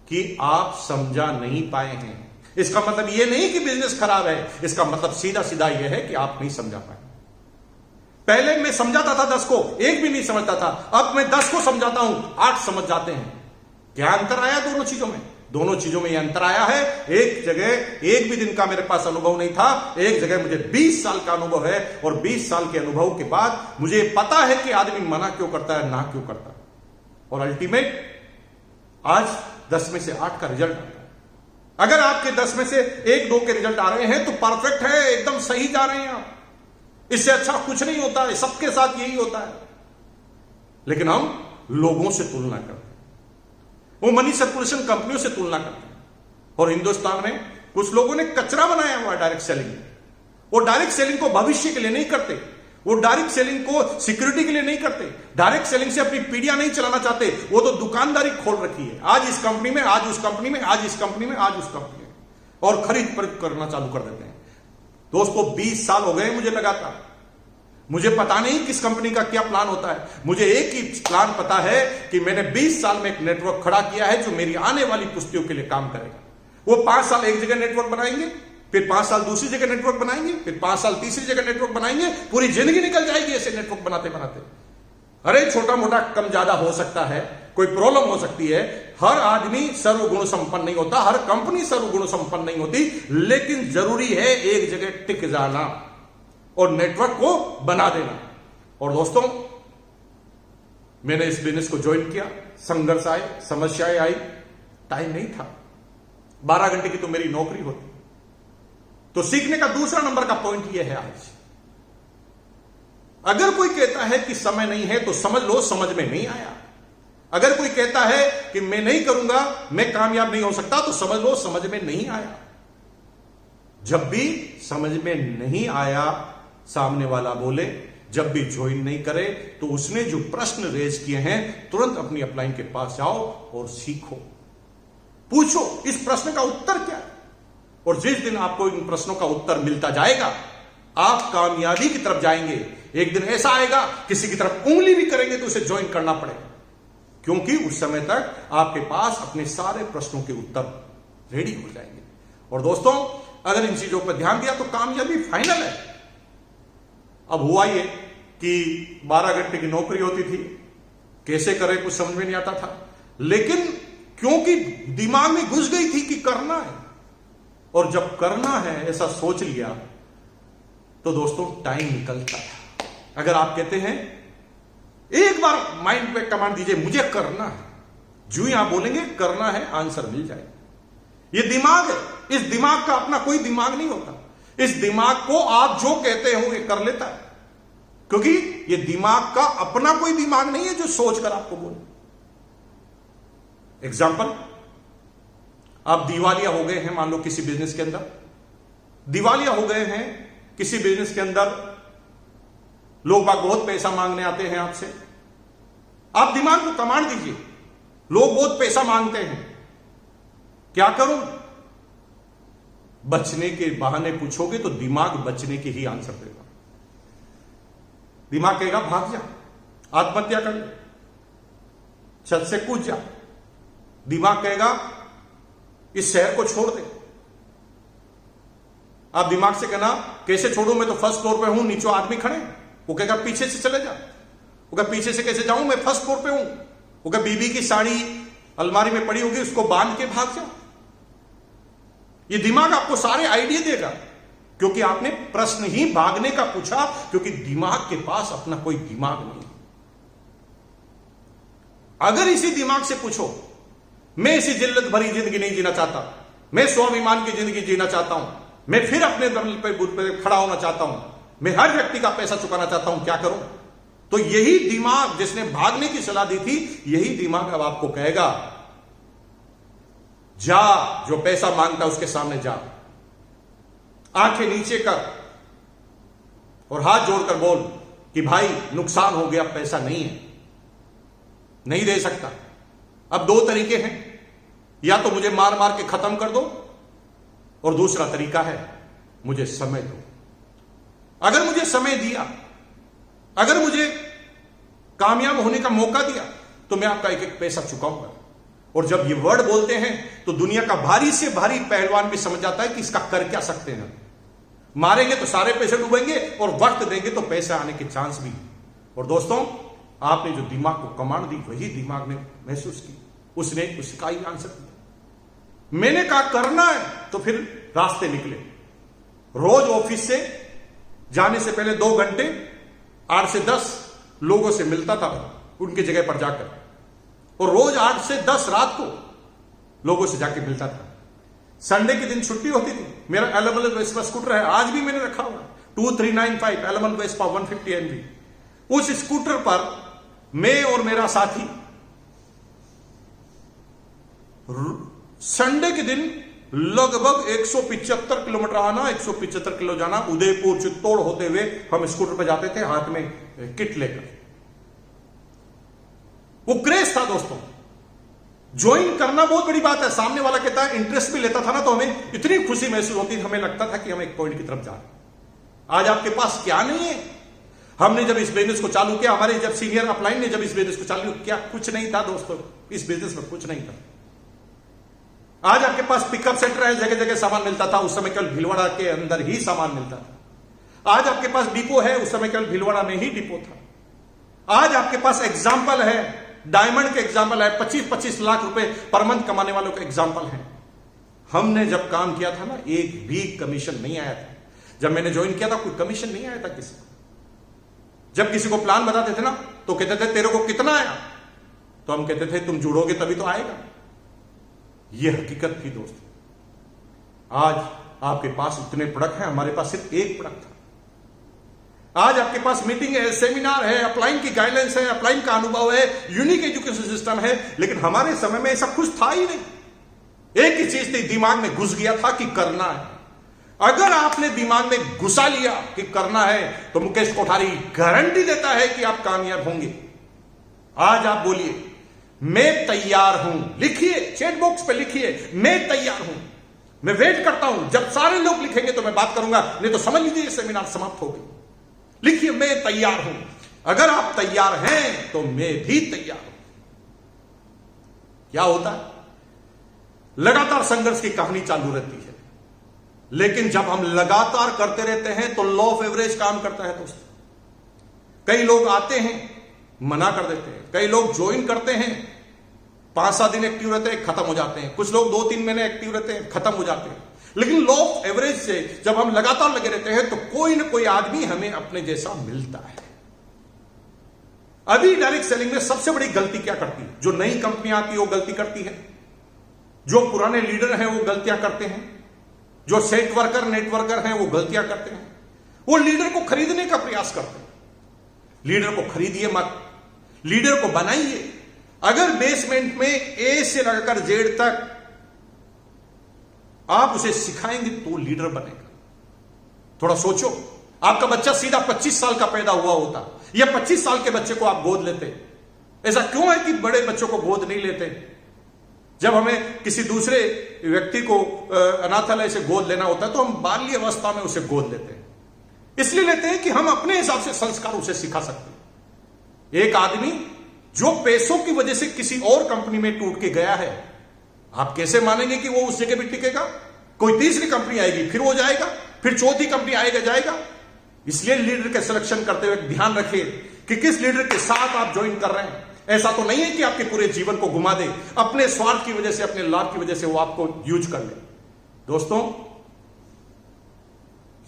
कि आप समझा नहीं पाए हैं। इसका मतलब यह नहीं कि बिजनेस खराब है, इसका मतलब सीधा सीधा यह है कि आप नहीं समझा पाए। पहले मैं समझाता था 10 को, एक भी नहीं समझता था। अब मैं 10 को समझाता हूं, 8 समझ जाते हैं। क्या अंतर आया दोनों चीजों में? दोनों चीजों में यह अंतर आया है, एक जगह एक भी दिन का मेरे पास अनुभव नहीं था, एक जगह मुझे 20 साल का अनुभव है। और 20 साल के अनुभव के बाद मुझे पता है कि आदमी मना क्यों करता है, ना क्यों करता है। और अल्टीमेट आज 10 में से 8 का रिजल्ट आता है। अगर आपके 10 में से 1-2 के रिजल्ट आ रहे हैं तो परफेक्ट है, एकदम सही जा रहे हैं आप। इससे अच्छा कुछ नहीं होता है, सबके साथ यही होता है। लेकिन हम लोगों से तुलना करते हैं, वो मनी सर्कुलेशन कंपनियों से तुलना करते हैं। और हिंदुस्तान में कुछ लोगों ने कचरा बनाया हुआ है डायरेक्ट सेलिंग। वो डायरेक्ट सेलिंग को भविष्य के लिए नहीं करते, वो डायरेक्ट सेलिंग को सिक्योरिटी के लिए नहीं करते, डायरेक्ट सेलिंग से अपनी पीढ़ियां नहीं चलाना चाहते। वो तो दुकानदारी खोल रखी है, आज इस कंपनी में, आज उस कंपनी में, आज इस कंपनी में, आज उस कंपनी में, और खरीद फरोख्त करना चालू कर देते हैं। दोस्तों, 20 साल हो गए मुझे लगातार। मुझे पता नहीं किस कंपनी का क्या प्लान होता है। मुझे एक ही प्लान पता है कि मैंने 20 साल में एक नेटवर्क खड़ा किया है जो मेरी आने वाली पुश्तियों के लिए काम करेगा। वो 5 साल एक जगह नेटवर्क बनाएंगे, फिर 5 साल दूसरी जगह नेटवर्क बनाएंगे, फिर 5 साल तीसरी जगह नेटवर्क बनाएंगे। पूरी जिंदगी निकल जाएगी ऐसे नेटवर्क बनाते बनाते। अरे छोटा मोटा कम ज्यादा हो सकता है, कोई प्रॉब्लम हो सकती है। हर आदमी सर्वगुण संपन्न नहीं होता, हर कंपनी सर्वगुण संपन्न नहीं होती, लेकिन जरूरी है एक जगह टिक जाना और नेटवर्क को बना देना। और दोस्तों, मैंने इस बिजनेस को ज्वाइन किया, संघर्ष आए, समस्याएं आई, टाइम नहीं था। 12 घंटे की तो मेरी नौकरी होती। तो सीखने का दूसरा नंबर का पॉइंट यह है आज, अगर कोई कहता है कि समय नहीं है तो समझ लो समझ में नहीं आया। अगर कोई कहता है कि मैं नहीं करूंगा, मैं कामयाब नहीं हो सकता, तो समझ लो समझ में नहीं आया। जब भी समझ में नहीं आया, सामने वाला बोले, जब भी ज्वाइन नहीं करे, तो उसने जो प्रश्न रेज किए हैं तुरंत अपनी अपलाइन के पास जाओ और सीखो, पूछो इस प्रश्न का उत्तर क्या है। और जिस दिन आपको इन प्रश्नों का उत्तर मिलता जाएगा, आप कामयाबी की तरफ जाएंगे। एक दिन ऐसा आएगा, किसी की तरफ उंगली भी करेंगे तो उसे ज्वाइन करना पड़ेगा, क्योंकि उस समय तक आपके पास अपने सारे प्रश्नों के उत्तर रेडी हो जाएंगे। और दोस्तों, अगर इन चीजों पर ध्यान दिया तो कामयाबी फाइनल है। अब हुआ ये कि 12 घंटे की नौकरी होती थी, कैसे करे कुछ समझ में नहीं आता था, लेकिन क्योंकि दिमाग में घुस गई थी कि करना है, और जब करना है ऐसा सोच लिया, तो दोस्तों टाइम निकलता है। अगर आप कहते हैं, एक बार माइंड पे कमांड दीजिए, मुझे करना है, जो ही आप बोलेंगे करना है, आंसर मिल जाएगा। ये दिमाग है, इस दिमाग का अपना कोई दिमाग नहीं होता। इस दिमाग को आप जो कहते हो ये कर लेता है, क्योंकि ये दिमाग का अपना कोई दिमाग नहीं है जो सोचकर आपको बोले। एग्जाम्पल, आप दिवालिया हो गए हैं, मान लो किसी बिजनेस के अंदर दिवालिया हो गए हैं, किसी बिजनेस के अंदर लोग बाग बहुत पैसा मांगने आते हैं आपसे। आप दिमाग को कमांड दीजिए, लोग बहुत पैसा मांगते हैं, क्या करूं? बचने के बहाने पूछोगे तो दिमाग बचने के ही आंसर देगा। दिमाग कहेगा भाग जा, आत्महत्या कर ले, छत से कूद जा। दिमाग कहेगा इस शहर को छोड़ दे। आप दिमाग से कहना कैसे छोड़ू, मैं तो फर्स्ट फ्लोर पे हूं, नीचे आदमी खड़े, वो कहेगा पीछे से चले जा। वो कहेगा पीछे से कैसे जाऊं, मैं फर्स्ट फ्लोर पे हूं। वो कहेगा बीबी की साड़ी अलमारी में पड़ी होगी, उसको बांध के भाग जाओ। ये दिमाग आपको सारे आइडिया देगा, क्योंकि आपने प्रश्न ही भागने का पूछा, क्योंकि दिमाग के पास अपना कोई दिमाग नहीं। अगर इसी दिमाग से पूछो, मैं इसी जिल्लत भरी जिंदगी नहीं जीना चाहता, मैं स्वाभिमान की जिंदगी जीना चाहता हूं, मैं फिर अपने दम पे खड़ा होना चाहता हूं, मैं हर व्यक्ति का पैसा चुकाना चाहता हूं, क्या करूं? तो यही दिमाग जिसने भागने की सलाह दी थी, यही दिमाग अब आपको कहेगा जा, जो पैसा मांगता उसके सामने जा, आंखें नीचे कर और हाथ जोड़कर बोल कि भाई नुकसान हो गया, पैसा नहीं है, नहीं दे सकता। अब दो तरीके हैं, या तो मुझे मार मार के खत्म कर दो, और दूसरा तरीका है मुझे समय दो। अगर मुझे समय दिया, अगर मुझे कामयाब होने का मौका दिया, तो मैं आपका एक एक पैसा चुकाऊंगा। और जब ये वर्ड बोलते हैं तो दुनिया का भारी से भारी पहलवान भी समझ जाता है कि इसका कर क्या सकते हैं। मारेंगे तो सारे पैसे डूबेंगे, और वक्त देंगे तो पैसे आने के चांस भी। और दोस्तों, आपने जो दिमाग को कमांड दी, वही दिमाग ने महसूस की, उसने उसका ही आंसर दिया। मैंने कहा करना है, तो फिर रास्ते निकले। रोज ऑफिस से जाने से पहले 2 घंटे 8 से 10 लोगों से मिलता था उनकी जगह पर जाकर, और रोज 8 से 10 रात को लोगों से जाके मिलता था। संडे के दिन छुट्टी होती थी। मेरा एलेबल वेस्पा स्कूटर है, आज भी मैंने रखा हुआ 2395 एलेबल वेस्पा 150 NV। उस स्कूटर पर मैं और मेरा साथी संडे के दिन लगभग 175 किलोमीटर आना, 175 किलो जाना, उदयपुर चित्तौड़ होते हुए हम स्कूटर पर जाते थे, हाथ में किट लेकर। वो क्रेज था दोस्तों। ज्वाइन करना बहुत बड़ी बात है। सामने वाला कहता है, इंटरेस्ट भी लेता था ना, तो हमें इतनी खुशी महसूस होती थी, हमें लगता था कि हम एक पॉइंट की तरफ जा रहे हैं। आज आपके पास क्या नहीं है। हमने जब इस बिजनेस को चालू किया, हमारे जब सीनियर अपलाइन ने जब इस बिजनेस को चालू किया, कुछ नहीं था दोस्तों, इस बिजनेस में कुछ नहीं था। आज आपके पास पिकअप सेंटर है, जगह जगह सामान मिलता था। उस समय केवल भीलवाड़ा के अंदर ही सामान मिलता था। आज आपके पास डिपो है, उस समय केवल भीलवाड़ा में ही डिपो था। आज आपके पास एग्जाम्पल है, डायमंड के एग्जाम्पल है, 25-25 लाख रुपए पर मंथ कमाने वालों का एग्जाम्पल है। हमने जब काम किया था ना, एक भी कमीशन नहीं आया था। जब मैंने ज्वाइन किया था, कोई कमीशन नहीं आया था किसी को। जब किसी को प्लान बताते थे ना, तो कहते थे तेरे को कितना आया, तो हम कहते थे तुम जुड़ोगे तभी तो आएगा। यह हकीकत थी दोस्तों। आज आपके पास इतने प्रोडक्ट हैं, हमारे पास सिर्फ एक प्रोडक्ट था। आज आपके पास मीटिंग है, सेमिनार है, अपलाइन की गाइडलाइंस है, अपलाइन का अनुभव है, यूनिक एजुकेशन सिस्टम है, लेकिन हमारे समय में ऐसा कुछ था ही नहीं। एक ही चीज थी, दिमाग में घुस गया था कि करना है। अगर आपने दिमाग में घुसा लिया कि करना है, तो मुकेश कोठारी गारंटी देता है कि आप कामयाब होंगे। आज आप बोलिए मैं तैयार हूं, लिखिए, चैट बॉक्स पे लिखिए मैं तैयार हूं। मैं वेट करता हूं, जब सारे लोग लिखेंगे तो मैं बात करूंगा, नहीं तो समझ लीजिए सेमिनार समाप्त हो गई। लिखिए मैं तैयार हूं। अगर आप तैयार हैं तो मैं भी तैयार हूं। क्या होता है, लगातार संघर्ष की कहानी चालू रहती है, लेकिन जब हम लगातार करते रहते हैं तो लॉ ऑफ एवरेज काम करता है दोस्तों। कई लोग आते हैं, मना कर देते हैं। कई लोग ज्वाइन करते हैं, 5-7 दिन एक्टिव रहते हैं, खत्म हो जाते हैं। कुछ लोग 2-3 महीने एक्टिव रहते हैं, खत्म हो जाते हैं। लेकिन लॉ ऑफ एवरेज से जब हम लगातार लगे रहते हैं, तो कोई ना कोई आदमी हमें अपने जैसा मिलता है। अभी डायरेक्ट सेलिंग में सबसे बड़ी गलती क्या करती है? जो नई कंपनियां आती है वो गलती करती है, जो पुराने लीडर हैं वो गलतियां करते हैं, जो सेट वर्कर नेटवर्कर हैं वो गलतियां करते हैं। वो लीडर को खरीदने का प्रयास करते हैं। लीडर को खरीदिए मत, लीडर को बनाइए। अगर बेसमेंट में ए से लगाकर जेड तक आप उसे सिखाएंगे तो लीडर बनेगा। थोड़ा सोचो, आपका बच्चा सीधा 25 साल का पैदा हुआ होता, या 25 साल के बच्चे को आप गोद लेते। ऐसा क्यों है कि बड़े बच्चों को गोद नहीं लेते? जब हमें किसी दूसरे व्यक्ति को अनाथालय से गोद लेना होता है तो हम बाल्य अवस्था में उसे गोद लेते हैं। इसलिए लेते हैं कि हम अपने हिसाब से संस्कार उसे सिखा सकते हैं। एक आदमी जो पैसों की वजह से किसी और कंपनी में टूट के गया है, आप कैसे मानेंगे कि वो उस जगह भी टिकेगा? कोई तीसरी कंपनी आएगी, फिर वो जाएगा, फिर चौथी कंपनी आएगा जाएगा। इसलिए लीडर के सिलेक्शन करते हुए ध्यान रखिए कि किस लीडर के साथ आप ज्वाइन कर रहे हैं। ऐसा तो नहीं है कि आपके पूरे जीवन को घुमा दे, अपने स्वार्थ की वजह से, अपने लाभ की वजह से वो आपको यूज कर ले। दोस्तों,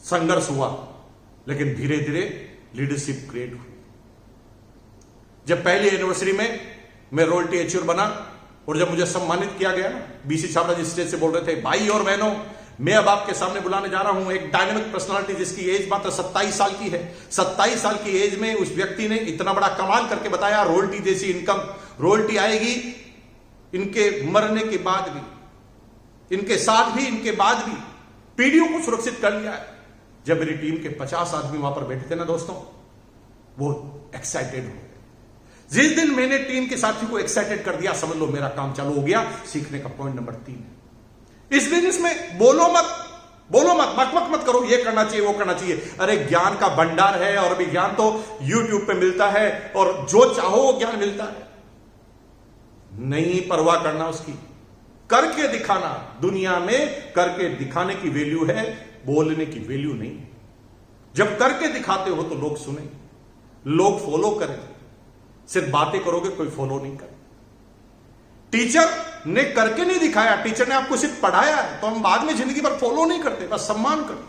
संघर्ष हुआ, लेकिन धीरे धीरे लीडरशिप क्रिएट हुई। जब पहली एनिवर्सरी में मैं रॉयल्टी एच्योर बना और जब मुझे सम्मानित किया गया, बीसी छाबड़ा जी स्टेज से बोल रहे थे, भाई और बहनों, मैं अब आपके सामने बुलाने जा रहा हूं एक डायनामिक पर्सनालिटी जिसकी एज मात्र 27 साल की है। 27 साल की एज में उस व्यक्ति ने इतना बड़ा कमाल करके बताया, रॉयल्टी जैसी इनकम, रॉयल्टी आएगी इनके मरने के बाद भी, इनके साथ भी, इनके बाद भी, पीढ़ियों को सुरक्षित कर लिया है। जब मेरी टीम के 50 आदमी वहां पर बैठे थे ना दोस्तों, वो एक्साइटेड हो गए। जिस दिन मैंने टीम के साथी को एक्साइटेड कर दिया, समझ लो मेरा काम चालू हो गया। सीखने का पॉइंट नंबर 3 है, इस बिजनेस में बोलो मत, बकबक मत करो, ये करना चाहिए, वो करना चाहिए। अरे ज्ञान का भंडार है और अभी ज्ञान तो यूट्यूब पे मिलता है और जो चाहो वो ज्ञान मिलता है। नहीं परवाह करना उसकी, करके दिखाना। दुनिया में करके दिखाने की वैल्यू है, बोलने की वैल्यू नहीं। जब करके दिखाते हो तो लोग सुने, लोग फॉलो करें। सिर्फ बातें करोगे कोई फॉलो नहीं करे। टीचर ने करके नहीं दिखाया, टीचर ने आपको सिर्फ पढ़ाया है, तो हम बाद में जिंदगी भर फॉलो नहीं करते, बस सम्मान करते।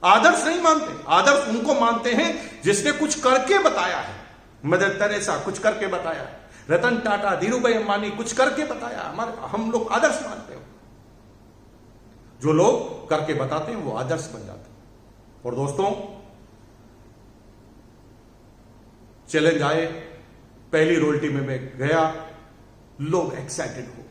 आदर्श नहीं मानते, आदर्श उनको मानते हैं जिसने कुछ करके बताया है। मदर तेरेसा कुछ करके बताया है, रतन टाटा, धीरूभाई अंबानी कुछ करके बताया। हम लोग आदर्श मानते हो। जो लोग करके बताते हैं वो आदर्श बन जाते हैं। और दोस्तों, चैलेंज आए, पहली रॉयल्टी में मैं गया, लोग एक्साइटेड हो गए।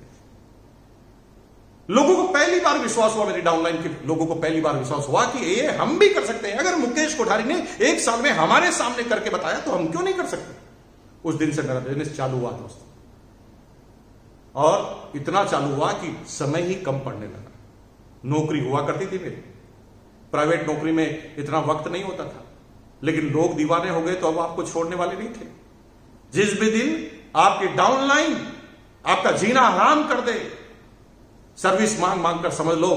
लोगों को पहली बार विश्वास हुआ, मेरी डाउनलाइन के लोगों को पहली बार विश्वास हुआ कि ये हम भी कर सकते हैं। अगर मुकेश कोठारी ने 1 साल में हमारे सामने करके बताया तो हम क्यों नहीं कर सकते। उस दिन से मेरा बिजनेस चालू हुआ दोस्तों, और इतना चालू हुआ कि समय ही कम पड़ने लगा। नौकरी हुआ करती थी मेरी, प्राइवेट नौकरी में इतना वक्त नहीं होता था, लेकिन लोग दीवाने हो गए तो अब आपको छोड़ने वाले नहीं थे। जिस भी दिन आपकी डाउनलाइन आपका जीना हराम कर दे, सर्विस मांग मांग कर, समझ लो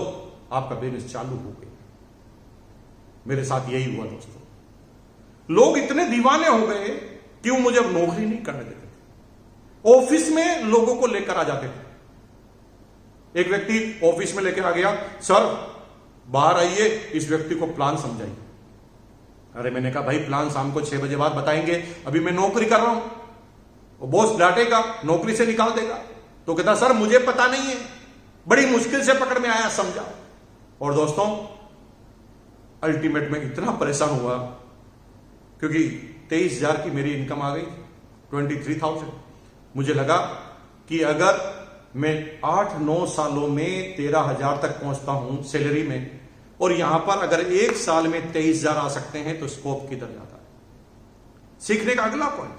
आपका बिजनेस चालू हो गया। मेरे साथ यही हुआ दोस्तों। लोग इतने दीवाने हो गए कि वो मुझे अब नौकरी नहीं करने देते थे। ऑफिस में लोगों को लेकर आ जाते थे। एक व्यक्ति ऑफिस में लेकर आ गया, सर बाहर आइए, इस व्यक्ति को प्लान समझाइए। अरे मैंने कहा, भाई प्लान शाम को 6 बजे बाद बताएंगे, अभी मैं नौकरी कर रहा हूं। वो बॉस डांटेगा, नौकरी से निकाल देगा। तो कहता, सर मुझे पता नहीं है, बड़ी मुश्किल से पकड़ में आया, समझाओ। और दोस्तों, अल्टीमेट में इतना परेशान हुआ क्योंकि 23,000 की मेरी इनकम आ गई, 23,000। मुझे लगा कि अगर मैं 8-9 सालों में 13,000 तक पहुंचता हूं सैलरी में, और यहां पर अगर 1 साल में 23,000 आ सकते हैं, तो स्कोप किधर जाता है। सीखने का अगला पॉइंट,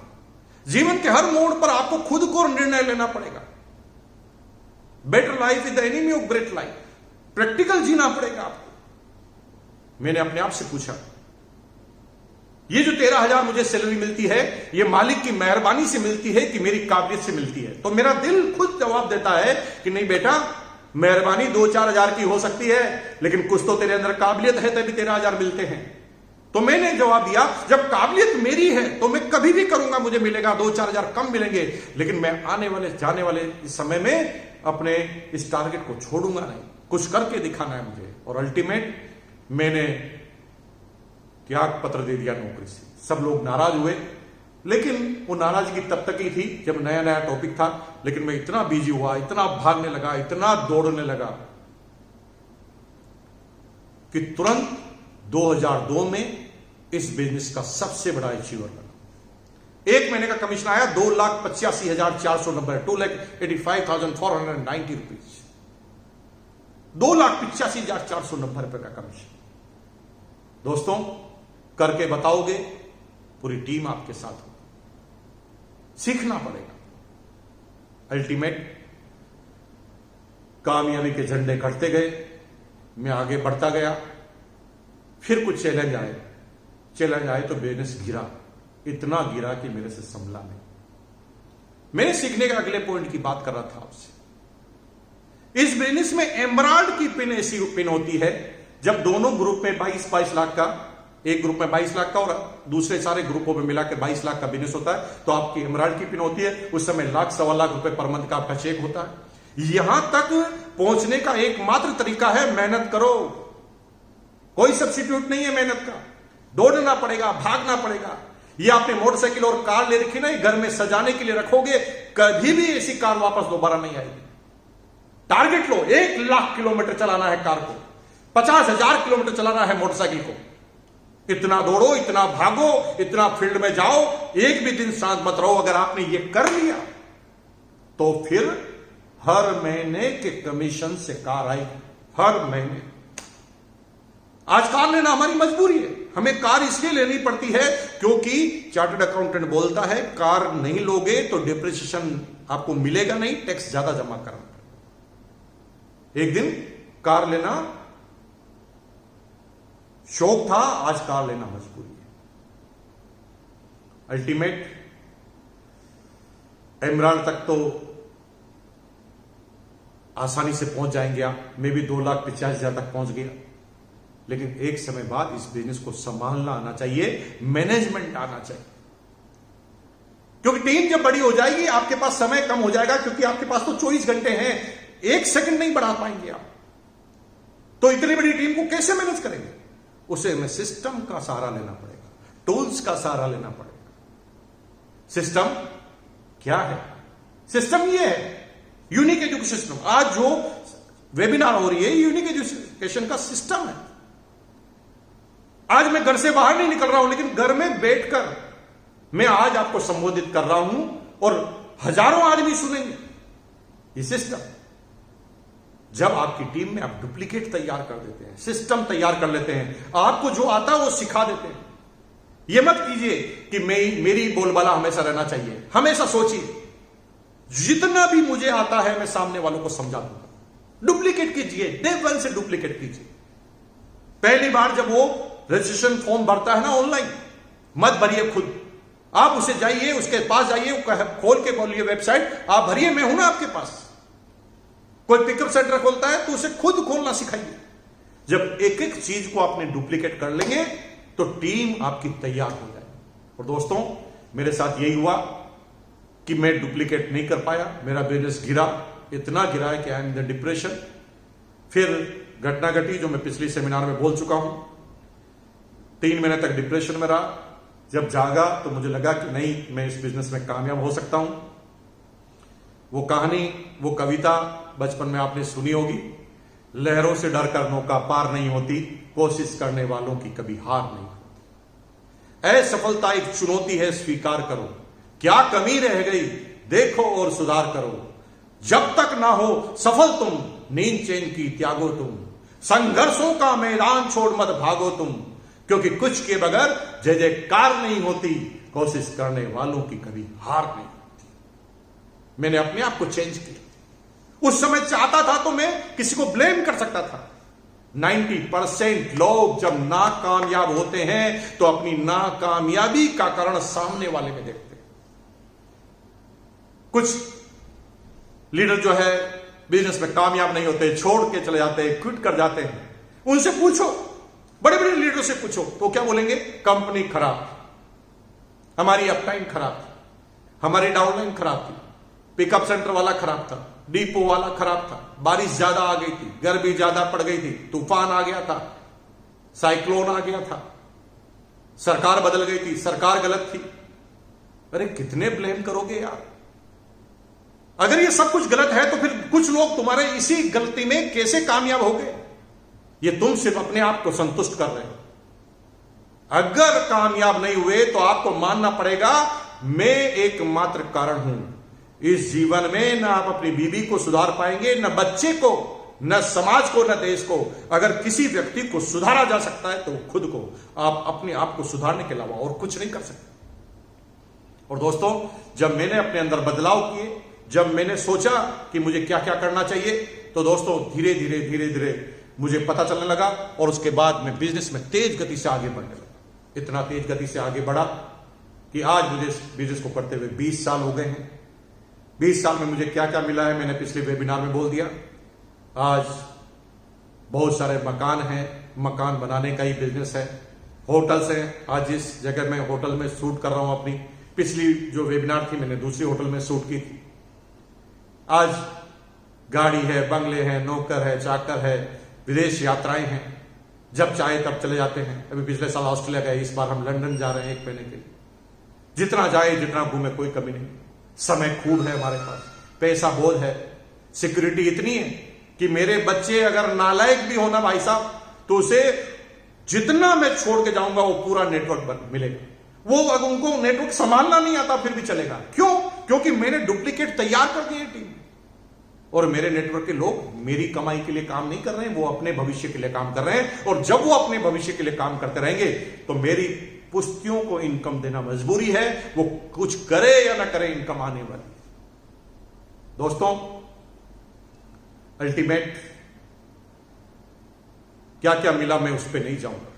जीवन के हर मोड़ पर आपको खुद को निर्णय लेना पड़ेगा। Better life is the enemy of great life. Practical जीना पड़ेगा आपको। मैंने अपने आप से पूछा, ये जो 13,000 मुझे सैलरी मिलती है, ये मालिक की मेहरबानी से मिलती है कि मेरी काबिलियत से मिलती है? तो मेरा दिल खुद जवाब देता है कि नहीं बेटा, मेहरबानी 2-4 हजार की हो सकती है, लेकिन कुछ तो तेरे अंदर काबिलियत है, तभी 13,000 मिलते हैं। तो मैंने जवाब दिया, जब काबिलियत मेरी है तो मैं कभी भी करूंगा, मुझे मिलेगा, 2-4 हजार कम मिलेंगे, लेकिन मैं आने वाले जाने वाले इस समय में अपने इस टारगेट को छोड़ूंगा नहीं। कुछ करके दिखाना है मुझे। और अल्टीमेट मैंने त्याग पत्र दे दिया नौकरी से। सब लोग नाराज हुए, लेकिन वो नाराजगी तब तक ही थी जब नया नया टॉपिक था। लेकिन मैं इतना बिजी हुआ, इतना भागने लगा, इतना दौड़ने लगा कि तुरंत 2002 में इस बिजनेस का सबसे बड़ा अचीवर बना। 1 महीने का कमीशन आया 2,85,490, 2,85,490 रुपीज, 2,85,490 रुपए का कमीशन। दोस्तों, करके बताओगे, पूरी टीम आपके साथ होगी। सीखना पड़ेगा। अल्टीमेट कामयाबी के झंडे कटते गए, मैं आगे बढ़ता गया। फिर कुछ चैलेंज आए तो बिजनेस गिरा, इतना गिरा कि मेरे से संभला नहीं। मैं सीखने के अगले पॉइंट की बात कर रहा था आपसे। इस बिजनेस में एमराल्ड की पिन ऐसी पिन होती है जब दोनों ग्रुप में 22-22 लाख का, एक ग्रुप में 22 लाख का और दूसरे सारे ग्रुपों में मिलाकर 22 लाख का बिजनेस होता है, तो आपकी एमराल्ड की पिन होती है, उस समय लाख सवा लाख रुपए पर मंथ का आपका चेक होता है। यहां तक पहुंचने का एकमात्र तरीका है मेहनत करो। कोई सब्स्टिट्यूट नहीं है मेहनत का। दौड़ना पड़ेगा, भागना पड़ेगा। ये आपने मोटरसाइकिल और कार ले रखी ना, घर में सजाने के लिए रखोगे, कभी भी ऐसी कार वापस दोबारा नहीं आएगी। टारगेट लो, 1 लाख किलोमीटर चलाना है कार को, 50,000 किलोमीटर चलाना है मोटरसाइकिल को। इतना दौड़ो, इतना भागो, इतना फील्ड में जाओ, एक भी दिन शांत मत रहो। अगर आपने ये कर लिया तो फिर हर महीने के कमीशन से कार आएगी, हर महीने। आज कार लेना हमारी मजबूरी है। हमें कार इसलिए लेनी पड़ती है क्योंकि चार्टर्ड अकाउंटेंट बोलता है कार नहीं लोगे तो डिप्रिसिएशन आपको मिलेगा नहीं, टैक्स ज्यादा जमा करना पड़ेगा। एक दिन कार लेना शौक था, आज कार लेना मजबूरी है। अल्टीमेट एमराल्ड तक तो आसानी से पहुंच जाएंगे आप, मे भी 2,50,000 तक पहुंच गया, लेकिन एक समय बाद इस बिजनेस को संभालना आना चाहिए, मैनेजमेंट आना चाहिए। क्योंकि टीम जब बड़ी हो जाएगी आपके पास समय कम हो जाएगा, क्योंकि आपके पास तो 24 घंटे हैं, 1 सेकंड नहीं बढ़ा पाएंगे आप। तो इतनी बड़ी टीम को कैसे मैनेज करेंगे? उसे हमें सिस्टम का सहारा लेना पड़ेगा, टूल्स का सहारा लेना पड़ेगा। सिस्टम क्या है? सिस्टम ये है यूनिक एजुकेशन सिस्टम। आज जो वेबिनार हो रही है यूनिक एजुकेशन का सिस्टम है। आज मैं घर से बाहर नहीं निकल रहा हूं, लेकिन घर में बैठकर मैं आज आपको संबोधित कर रहा हूं और हजारों आदमी सुनेंगे। ये सिस्टम, जब आपकी टीम में आप डुप्लीकेट तैयार कर देते हैं, सिस्टम तैयार कर लेते हैं, आपको जो आता है वो सिखा देते हैं। यह मत कीजिए कि मेरी बोलबाला हमेशा रहना चाहिए। हमेशा सोचिए जितना भी मुझे आता है मैं सामने वालों को समझा दूंगा। डुप्लीकेट कीजिए, डे 1 से डुप्लीकेट कीजिए। पहली बार जब वो रजिस्ट्रेशन फॉर्म भरता है ना ऑनलाइन, मत भरिए खुद, आप उसे जाइए, उसके पास जाइए, खोल के बोलिए वेबसाइट, आप भरिए, मैं हूं ना आपके पास। कोई पिकअप सेंटर खोलता है तो उसे खुद खोलना सिखाइए। जब एक एक चीज को आपने डुप्लीकेट कर लेंगे तो टीम आपकी तैयार हो जाएगी। और दोस्तों, मेरे साथ यही हुआ कि मैं डुप्लीकेट नहीं कर पाया, मेरा बिजनेस गिरा, इतना गिरा है कि आई एम द डिप्रेशन। फिर घटना घटी जो मैं पिछली सेमिनार में बोल चुका हूं। 3 महीने तक डिप्रेशन में रहा। जब जागा तो मुझे लगा कि नहीं, मैं इस बिजनेस में कामयाब हो सकता हूं। वो कहानी, वो कविता बचपन में आपने सुनी होगी, लहरों से डरकर नौका पार नहीं होती, कोशिश करने वालों की कभी हार नहीं होती। असफलता एक चुनौती है, स्वीकार करो, क्या कमी रह गई देखो और सुधार करो। जब तक ना हो सफल तुम, नींद चैन की त्यागो तुम, संघर्षों का मैदान छोड़ मत भागो तुम, क्योंकि कुछ के बगैर जय जयकार नहीं होती, कोशिश करने वालों की कभी हार नहीं होती। मैंने अपने आप को चेंज किया। उस समय चाहता था तो मैं किसी को ब्लेम कर सकता था। 90% लोग जब नाकामयाब होते हैं तो अपनी नाकामयाबी का कारण सामने वाले में देखते हैं। कुछ लीडर जो है बिजनेस में कामयाब नहीं होते, छोड़ के चले जाते हैं, क्विट कर जाते हैं। उनसे पूछो, बड़े बड़े लीडर से पूछो तो क्या बोलेंगे? कंपनी खराब थी, हमारी अपटाइम खराब थी, हमारी डाउनलाइन खराब थी, पिकअप सेंटर वाला खराब था, डिपो वाला खराब था, बारिश ज्यादा आ गई थी, गर्मी ज्यादा पड़ गई थी, तूफान आ गया था, साइक्लोन आ गया था, सरकार बदल गई थी, सरकार गलत थी। अरे कितने ब्लेम करोगे यार? अगर ये सब कुछ गलत है तो फिर कुछ लोग तुम्हारे इसी गलती में कैसे कामयाब हो गए? ये तुम सिर्फ अपने आप को संतुष्ट कर रहे हो। अगर कामयाब नहीं हुए तो आपको मानना पड़ेगा मैं एकमात्र कारण हूं। इस जीवन में ना आप अपनी बीवी को सुधार पाएंगे, न बच्चे को, न समाज को, न देश को। अगर किसी व्यक्ति को सुधारा जा सकता है तो खुद को। आप अपने आप को सुधारने के अलावा और कुछ नहीं कर सकते। और दोस्तों, जब मैंने अपने अंदर बदलाव किए, जब मैंने सोचा कि मुझे क्या क्या करना चाहिए, तो दोस्तों धीरे धीरे मुझे पता चलने लगा। और उसके बाद मैं बिजनेस में तेज गति से आगे बढ़ने लगा। इतना तेज गति से आगे बढ़ा कि आज मुझे बिजनेस को करते हुए 20 साल हो गए हैं। 20 साल में मुझे क्या क्या मिला है मैंने पिछले वेबिनार में बोल दिया। आज बहुत सारे मकान हैं, मकान बनाने का ही बिजनेस है, होटल्स हैं। आज जिस जगह मैं होटल में शूट कर रहा हूं, अपनी पिछली जो वेबिनार थी मैंने दूसरी होटल में शूट की थी। आज गाड़ी है, बंगले हैं, नौकर है, चाकर है, विदेश यात्राएं हैं, जब चाहे तब चले जाते हैं। अभी पिछले साल ऑस्ट्रेलिया गए, इस बार हम लंदन जा रहे हैं 1 महीने के लिए। जितना जाए जितना घूमे, कोई कमी नहीं। समय खूब है हमारे पास, पैसा बहुत है, सिक्योरिटी इतनी है कि मेरे बच्चे अगर नालायक भी होना भाई साहब, तो उसे जितना मैं छोड़ के जाऊंगा वो पूरा नेटवर्क मिलेगा। वो अगर उनको नेटवर्क संभालना नहीं आता फिर भी चलेगा। क्यों? क्योंकि मैंने डुप्लीकेट तैयार कर दिए टीम, और मेरे नेटवर्क के लोग मेरी कमाई के लिए काम नहीं कर रहे हैं, वो अपने भविष्य के लिए काम कर रहे हैं। और जब वो अपने भविष्य के लिए काम करते रहेंगे तो मेरी पुश्तियों को इनकम देना मजबूरी है। वो कुछ करे या ना करे, इनकम आने वाली। दोस्तों, अल्टीमेट क्या क्या मिला मैं उस पर नहीं जाऊंगा,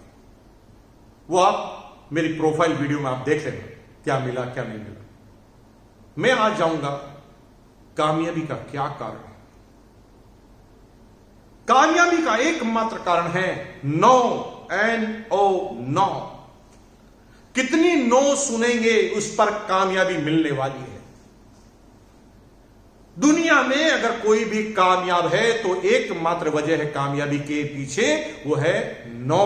वो आप मेरी प्रोफाइल वीडियो में आप देख लेना क्या मिला क्या नहीं मिला। मैं आज जाऊंगा कामयाबी का क्या कारण है। कामयाबी का एकमात्र कारण है नो, NO, नो। कितनी नो सुनेंगे उस पर कामयाबी मिलने वाली है। दुनिया में अगर कोई भी कामयाब है तो एकमात्र वजह है कामयाबी के पीछे, वो है नो।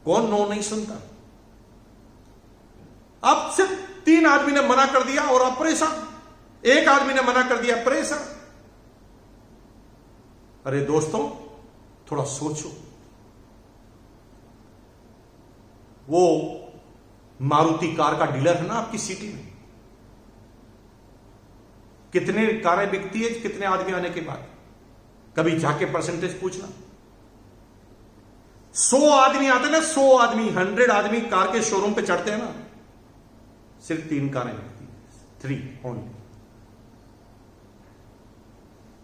कौन नो नहीं सुनता? अब सिर्फ 3 आदमी ने मना कर दिया और आप परेशान, 1 आदमी ने मना कर दिया परेशान। अरे दोस्तों, थोड़ा सोचो। वो मारुति कार का डीलर है ना आपकी सिटी में, कितने कारें बिकती है कितने आदमी आने के बाद? कभी जाके परसेंटेज पूछना। 100 आदमी आते ना, 100 आदमी, 100 आदमी कार के शोरूम पे चढ़ते हैं ना, सिर्फ 3 कारें बिकती हैं, 3 ओनली।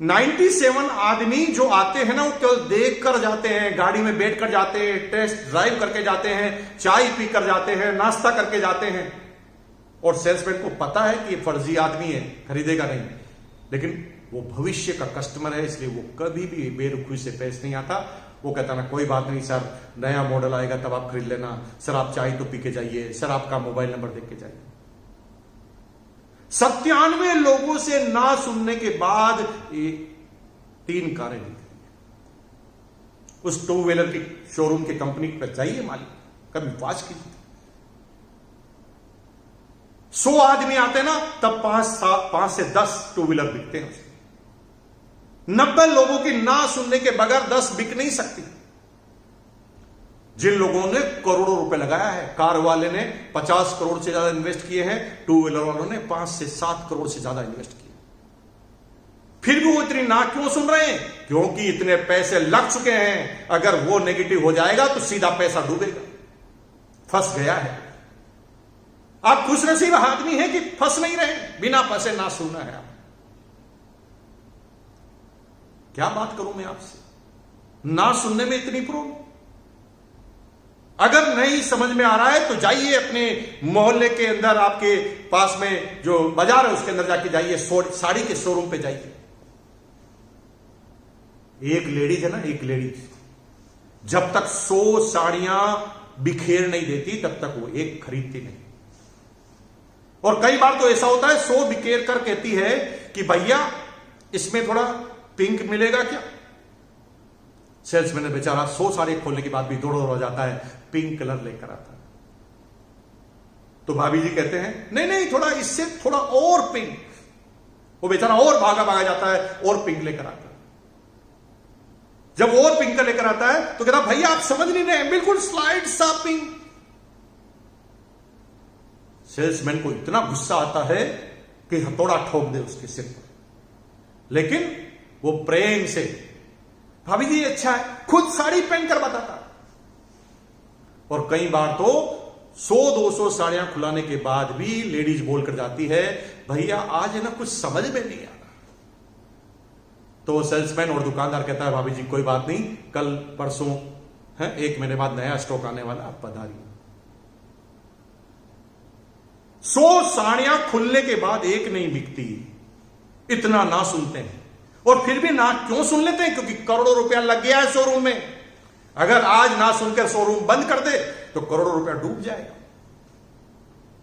97 आदमी जो आते हैं ना, वो केवल देख कर जाते हैं, गाड़ी में बैठ कर जाते हैं, टेस्ट ड्राइव करके जाते हैं, चाय पी कर जाते हैं, नाश्ता करके जाते हैं। और सेल्समैन को पता है कि ये फर्जी आदमी है, खरीदेगा नहीं, लेकिन वो भविष्य का कस्टमर है, इसलिए वो कभी भी बेरुखी से पेश नहीं आता। वो कहता ना कोई बात नहीं सर, नया मॉडल आएगा तब आप खरीद लेना, सर आप चाय तो पी के जाइए, सर आपका मोबाइल नंबर देख के जाइए। 97 लोगों से ना सुनने के बाद 3 कारें ली। उस 2 व्हीलर की शोरूम की कंपनी पर जाइए मालिक, कभी वाच कीजिए। 100 आदमी आते ना, तब 5 से 10 2 व्हीलर बिकते हैं। 90 लोगों की ना सुनने के बगैर 10 बिक नहीं सकती। जिन लोगों ने करोड़ों रुपए लगाया है, कार वाले ने 50 करोड़ से ज्यादा इन्वेस्ट किए हैं, 2 व्हीलर वालों ने 5 से 7 करोड़ से ज्यादा इन्वेस्ट किए, फिर भी वो इतनी ना क्यों सुन रहे हैं? क्योंकि इतने पैसे लग चुके हैं। अगर वो नेगेटिव हो जाएगा तो सीधा पैसा डूबेगा, फंस गया है। आप खुशनसीब आदमी हैं कि फंस नहीं रहे, बिना फंसे ना सुनना है। आप क्या बात करूं मैं आपसे, ना सुनने में इतनी प्रॉब्लम। अगर नहीं समझ में आ रहा है तो जाइए अपने मोहल्ले के अंदर, आपके पास में जो बाजार है उसके अंदर जाके जाइए, साड़ी के शोरूम पे जाइए। एक लेडीज है ना, एक लेडीज जब तक 100 साड़ियां बिखेर नहीं देती तब तक वो एक खरीदती नहीं। और कई बार तो ऐसा होता है 100 बिखेर कर कहती है कि भैया इसमें थोड़ा पिंक मिलेगा क्या? सेल्समैन बेचारा 100 साड़ी खोलने के बाद भी दौड़ जाता है, पिंक कलर लेकर आता है। तो भाभी जी कहते हैं नहीं नहीं, थोड़ा इससे थोड़ा और पिंक। वो बेचारा और भागा जाता है और पिंक लेकर आता है। जब और पिंक लेकर आता है तो कहता भैया आप समझ नहीं रहे, बिल्कुल स्लाइड सा पिंक। सेल्समैन को इतना गुस्सा आता है कि हथौड़ा ठोक दे उसके सिर पर, लेकिन वो प्रेम से भाभी जी अच्छा है, खुद साड़ी पहन कर बताता। और कई बार तो 100-200 साड़ियां खुलाने के बाद भी लेडीज बोलकर जाती है भैया आज है ना कुछ समझ में नहीं आ रहा। तो सेल्समैन और दुकानदार कहता है भाभी जी कोई बात नहीं, कल परसों है 1 महीने बाद नया स्टॉक आने वाला, आप पधारिए। 100 साड़ियां खुलने के बाद एक नहीं बिकती, इतना ना सुनते हैं। और फिर भी ना क्यों सुन लेते हैं? क्योंकि करोड़ों रुपया लग गया है शोरूम में। अगर आज ना सुनकर शोरूम बंद कर दे तो करोड़ों रुपया डूब जाएगा।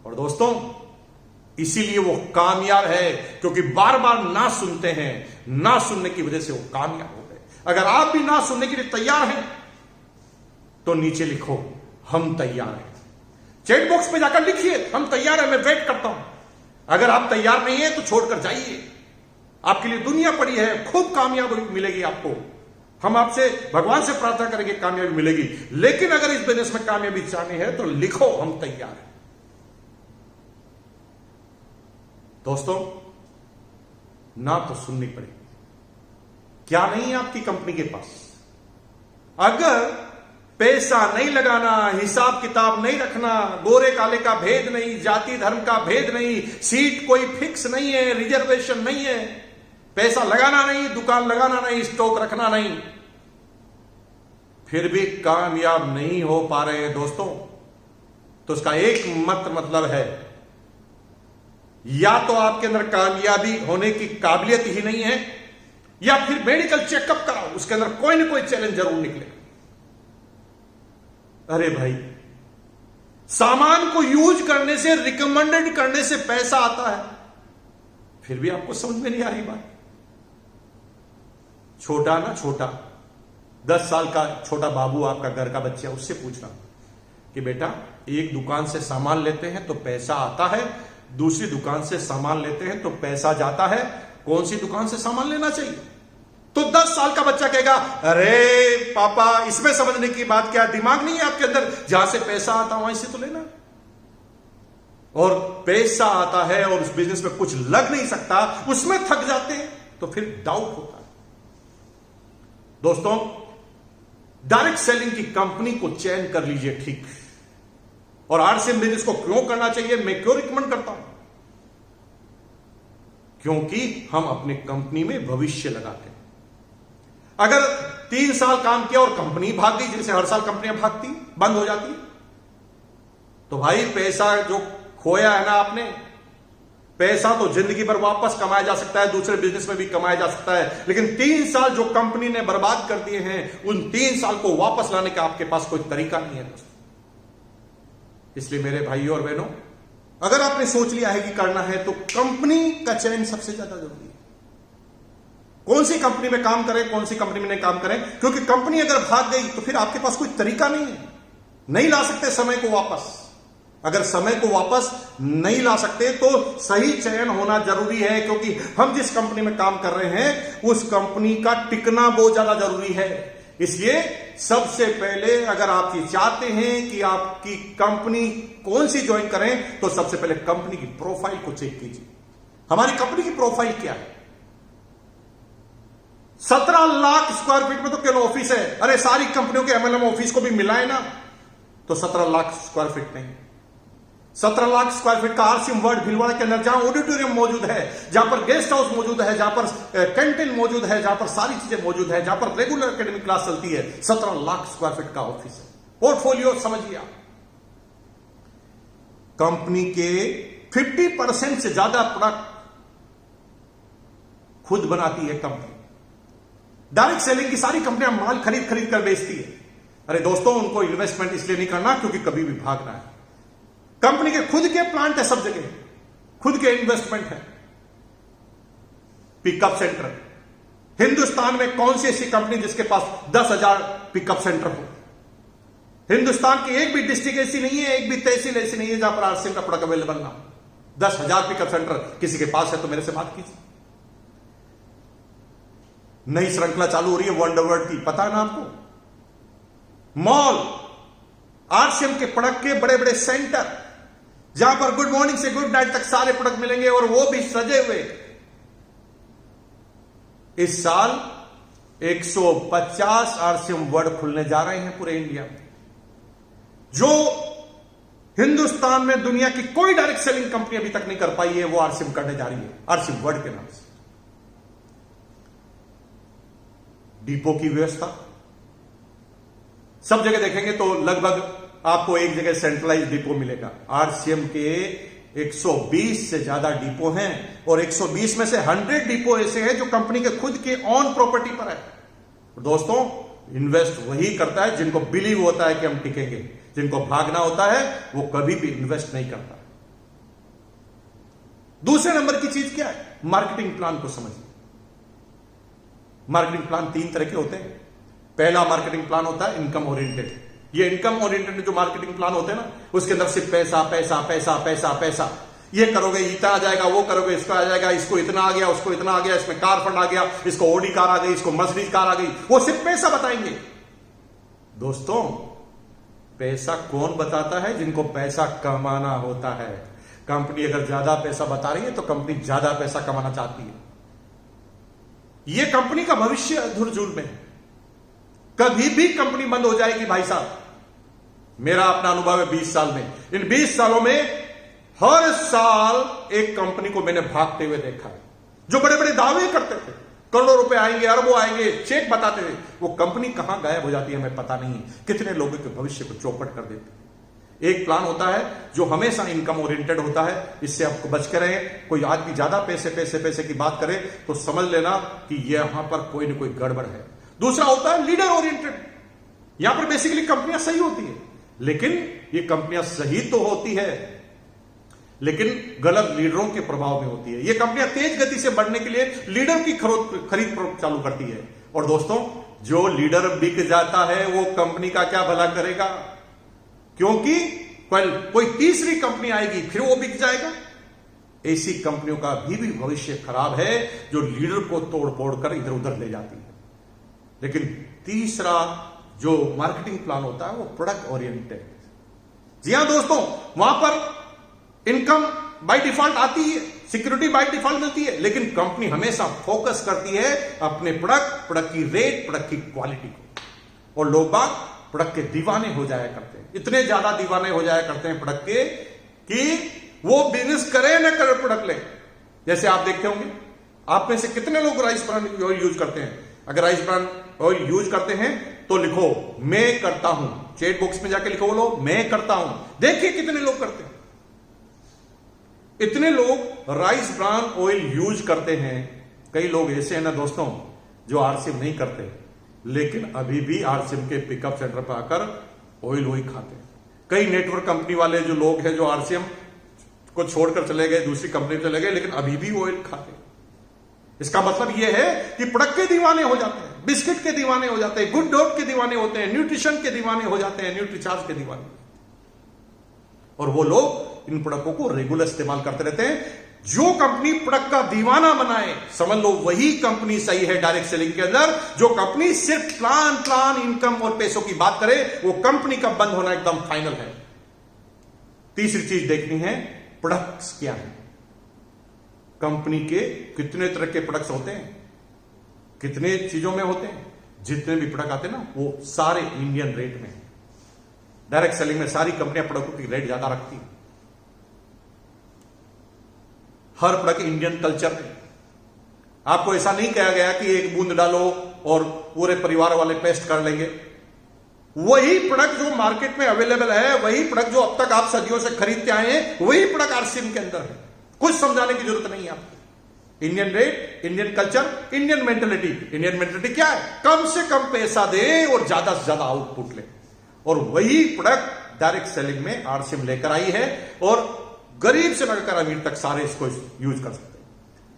और दोस्तों, इसीलिए वो कामयाब है, क्योंकि बार बार ना सुनते हैं। ना सुनने की वजह से वो कामयाब हो गए। अगर आप भी ना सुनने के लिए तैयार हैं तो नीचे लिखो, हम तैयार हैं। चैट बॉक्स पे जाकर लिखिए, हम तैयार हैं, मैं वेट करता हूं। अगर आप तैयार नहीं है तो छोड़कर जाइए। आपके लिए दुनिया पड़ी है, खूब कामयाबी मिलेगी आपको। हम आपसे, भगवान से प्रार्थना करेंगे कामयाबी मिलेगी। लेकिन अगर इस बिजनेस में कामयाबी चाहनी है तो लिखो, हम तैयार हैं। दोस्तों, ना तो सुननी पड़ेगी। क्या नहीं है आपकी कंपनी के पास? अगर पैसा नहीं लगाना, हिसाब किताब नहीं रखना, गोरे काले का भेद नहीं, जाति धर्म का भेद नहीं, सीट कोई फिक्स नहीं है, रिजर्वेशन नहीं है, पैसा लगाना नहीं, दुकान लगाना नहीं, स्टॉक रखना नहीं, फिर भी कामयाब नहीं हो पा रहे हैं दोस्तों, तो उसका एक मतलब है, या तो आपके अंदर कामयाबी होने की काबिलियत ही नहीं है, या फिर मेडिकल चेकअप कराओ, उसके अंदर कोई ना कोई चैलेंज जरूर निकलेगा। अरे भाई, सामान को यूज करने से, रिकमेंडेड करने से पैसा आता है, फिर भी आपको समझ में नहीं आ रही बात। छोटा ना छोटा 10 साल का छोटा बाबू, आपका घर का बच्चा, उससे पूछना कि बेटा, एक दुकान से सामान लेते हैं तो पैसा आता है, दूसरी दुकान से सामान लेते हैं तो पैसा जाता है, कौन सी दुकान से सामान लेना चाहिए? तो 10 साल का बच्चा कहेगा, अरे पापा, इसमें समझने की बात क्या, दिमाग नहीं है आपके अंदर? जहां से पैसा आता वहीं से तो लेना। और पैसा आता है और उस बिजनेस में कुछ लग नहीं सकता, उसमें थक जाते हैं, तो फिर डाउट होता है। दोस्तों, डायरेक्ट सेलिंग की कंपनी को चयन कर लीजिए ठीक। और आरसीएम बिजनेस को क्यों करना चाहिए, मैं क्यों रिकमेंड करता हूं? क्योंकि हम अपने कंपनी में भविष्य लगाते हैं। अगर 3 साल काम किया और कंपनी भाग गई, जैसे हर साल कंपनियां भागती, बंद हो जाती, तो भाई पैसा जो खोया है ना आपने, पैसा तो जिंदगी भर वापस कमाया जा सकता है, दूसरे बिजनेस में भी कमाया जा सकता है, लेकिन 3 साल जो कंपनी ने बर्बाद कर दिए हैं, उन 3 साल को वापस लाने का आपके पास कोई तरीका नहीं है दोस्तों। इसलिए मेरे भाइयों और बहनों, अगर आपने सोच लिया है कि करना है, तो कंपनी का चयन सबसे ज्यादा जरूरी है। कौन सी कंपनी में काम करें, कौन सी कंपनी में नहीं काम करें, क्योंकि कंपनी अगर भाग गई तो फिर आपके पास कोई तरीका नहीं है, नहीं ला सकते समय को वापस। अगर समय को वापस नहीं ला सकते तो सही चयन होना जरूरी है, क्योंकि हम जिस कंपनी में काम कर रहे हैं उस कंपनी का टिकना बहुत ज्यादा जरूरी है। इसलिए सबसे पहले अगर आप ये चाहते हैं कि आपकी कंपनी कौन सी ज्वाइन करें, तो सबसे पहले कंपनी की प्रोफाइल को चेक कीजिए। हमारी कंपनी की प्रोफाइल क्या है? 17 लाख स्क्वायर फीट में तो केवल ऑफिस है। अरे सारी कंपनियों के एमएलएम ऑफिस को भी मिलाए ना, तो 17 लाख स्क्वायर फीट नहीं। 17 लाख स्क्वायर फीट का आरसीएम वर्ल्ड भीलवाड़ा के अंदर, जहां ऑडिटोरियम मौजूद है, जहां पर गेस्ट हाउस मौजूद है, जहां पर कैंटीन मौजूद है, जहां पर सारी चीजें मौजूद है, जहां पर रेगुलर एकेडमिक क्लास चलती है, 17 लाख स्क्वायर फीट का ऑफिस है। पोर्टफोलियो समझिए आप, कंपनी के 50% से ज्यादा प्रोडक्ट खुद बनाती है कंपनी। डायरेक्ट सेलिंग की सारी कंपनियां माल खरीद कर बेचती है। अरे दोस्तों, उनको इन्वेस्टमेंट इसलिए नहीं करना क्योंकि कभी भी भागना है। कंपनी के खुद के प्लांट है, सब जगह खुद के इन्वेस्टमेंट है। पिकअप सेंटर, हिंदुस्तान में कौन सी ऐसी कंपनी जिसके पास 10,000 पिकअप सेंटर हो? हिंदुस्तान की एक भी डिस्ट्रिक्ट ऐसी नहीं है, एक भी तहसील ऐसी नहीं है जहां पर आरसीएम का प्रोडक्ट अवेलेबल ना हो। 10,000 पिकअप सेंटर किसी के पास है तो मेरे से बात कीजिए। नई श्रृंखला चालू हो रही है वंडरवर्ल्ड की, पता है ना आपको? मॉल, आरसीएम के प्रोडक्ट के बड़े बड़े सेंटर, जहां पर गुड मॉर्निंग से गुड नाइट तक सारे प्रोडक्ट मिलेंगे और वो भी सजे हुए। इस साल 150 आरसीएम वर्ल्ड खुलने जा रहे हैं पूरे इंडिया में, जो हिंदुस्तान में दुनिया की कोई डायरेक्ट सेलिंग कंपनी अभी तक नहीं कर पाई है, वो आरसीएम करने जा रही है, आरसीएम वर्ल्ड के नाम से। डिपो की व्यवस्था सब जगह देखेंगे तो लगभग आपको एक जगह सेंट्रलाइज डिपो मिलेगा। आरसीएम के 120 से ज्यादा डिपो हैं और 120 में से 100 डिपो ऐसे हैं जो कंपनी के खुद के ऑन प्रॉपर्टी पर है। दोस्तों, इन्वेस्ट वही करता है जिनको बिलीव होता है कि हम टिकेंगे। जिनको भागना होता है वो कभी भी इन्वेस्ट नहीं करता। दूसरे नंबर की चीज क्या है? मार्केटिंग प्लान को समझिए। मार्केटिंग प्लान 3 तरह के होते हैं। पहला मार्केटिंग प्लान होता है इनकम ओरिएंटेड। ये इनकम ओरिएंटेड जो मार्केटिंग प्लान होते हैं ना, उसके अंदर सिर्फ पैसा पैसा पैसा पैसा पैसा, ये करोगे इतना आ जाएगा, वो करोगे इसका आ जाएगा, इसको इतना आ गया, उसको इतना आ गया, इसमें कार फंड आ गया, इसको ओडी कार आ गई, इसको मर्सिडीज कार आ गई। वो सिर्फ पैसा बताएंगे। दोस्तों, पैसा कौन बताता है? जिनको पैसा कमाना होता है। कंपनी अगर ज्यादा पैसा बता रही है तो कंपनी ज्यादा पैसा कमाना चाहती है। यह कंपनी का भविष्य धुरझूल में है। कभी भी कंपनी बंद हो जाएगी भाई साहब। मेरा अपना अनुभव है 20 साल में। इन 20 सालों में हर साल एक कंपनी को मैंने भागते हुए देखा है। जो बड़े बड़े दावे करते थे, करोड़ों रुपए आएंगे, अरबों आएंगे, चेक बताते थे, वो कंपनी कहां गायब हो जाती है हमें पता नहीं है। कितने लोगों के भविष्य को चौपट कर देते हैं। एक प्लान होता है जो हमेशा इनकम ओरिएंटेड होता है। इससे आपको बच के रहें। कोई आदमी ज्यादा पैसे पैसे पैसे की बात करे तो समझ लेना कि यहां पर कोई ना कोई गड़बड़ है। दूसरा होता है लीडर ओरिएंटेड। यहां पर बेसिकली कंपनियां सही होती है, लेकिन ये कंपनियां सही तो होती है लेकिन गलत लीडरों के प्रभाव में होती है। ये कंपनियां तेज गति से बढ़ने के लिए लीडर की खरीद चालू करती है। और दोस्तों, जो लीडर बिक जाता है वो कंपनी का क्या भला करेगा? क्योंकि कोई तीसरी कंपनी आएगी, फिर वो बिक जाएगा। ऐसी कंपनियों का भी भविष्य खराब है जो लीडर को तोड़ फोड़ कर इधर उधर ले जाती है। लेकिन तीसरा जो मार्केटिंग प्लान होता है वो प्रोडक्ट ओरिएंटेड। जी हां दोस्तों, वहां पर इनकम बाय डिफॉल्ट आती है, सिक्योरिटी बाय डिफॉल्ट मिलती है, लेकिन कंपनी हमेशा फोकस करती है अपने प्रोडक्ट की रेट, प्रोडक्ट की क्वालिटी को। और लोग बाग प्रोडक्ट के दीवाने हो जाया करते हैं। इतने ज्यादा दीवाने हो जाया करते हैं प्रोडक्ट के कि वो बिजनेस करे न करे प्रोडक्ट ले। जैसे आप देखते होंगे, आप में से कितने लोग राइस ब्रान ऑयल यूज करते हैं? अगर राइस ब्रान ऑयल यूज करते हैं तो लिखो मैं करता हूं। चैट बॉक्स में जाके लिखो, बोलो मैं करता हूं। देखिए कितने लोग करते हैं। इतने लोग राइस ब्रान ऑयल यूज करते हैं। कई लोग ऐसे हैं ना दोस्तों जो आरसीएम नहीं करते, लेकिन अभी भी आरसीएम के पिकअप सेंटर पर आकर ऑयल वही खाते हैं। कई नेटवर्क कंपनी वाले जो लोग हैं जो आरसीएम को छोड़कर चले गए, दूसरी कंपनी में चले गए, लेकिन अभी भी ऑयल खाते हैं। इसका मतलब यह है कि प्रोडक्ट के दीवाने हो जाते हैं, बिस्किट के दीवाने हो जाते हैं, गुड डॉट के दीवाने होते हैं, न्यूट्रिशन के दीवाने हो जाते हैं, न्यूट्रीचार्ज के दीवाने। और वो लोग इन प्रोडक्टों को रेगुलर इस्तेमाल करते रहते हैं। जो कंपनी प्रोडक्ट का दीवाना बनाए, समझ लो वही कंपनी सही है डायरेक्ट सेलिंग के अंदर। जो कंपनी सिर्फ प्लान इनकम और पैसों की बात करे, वो कंपनी का बंद होना एकदम फाइनल है। तीसरी चीज देखनी है, प्रोडक्ट्स क्या है। कंपनी के कितने तरह के प्रोडक्ट्स होते हैं, कितने चीजों में होते हैं। जितने भी प्रोडक्ट आते हैं ना, वो सारे इंडियन रेट में। डायरेक्ट सेलिंग में सारी कंपनियां प्रोडक्टों की रेट ज्यादा रखती हैं। हर प्रोडक्ट इंडियन कल्चर में। आपको ऐसा नहीं कहा गया कि एक बूंद डालो और पूरे परिवार वाले पेस्ट कर लेंगे। वही प्रोडक्ट जो मार्केट में अवेलेबल है, वही प्रोडक्ट जो अब तक आप सदियों से खरीदते आए हैं, वही प्रोडक्ट आरसीएम के अंदर है। कुछ समझाने की जरूरत नहीं है आपको। Indian rate, Indian culture, Indian mentality. Indian mentality क्या है? कम से कम पैसा दे और ज्यादा से ज्यादा आउटपुट ले। और वही प्रोडक्ट डायरेक्ट सेलिंग में आरसीएम लेकर आई है और गरीब से लेकर अमीर तक सारे इसको यूज कर सकते हैं।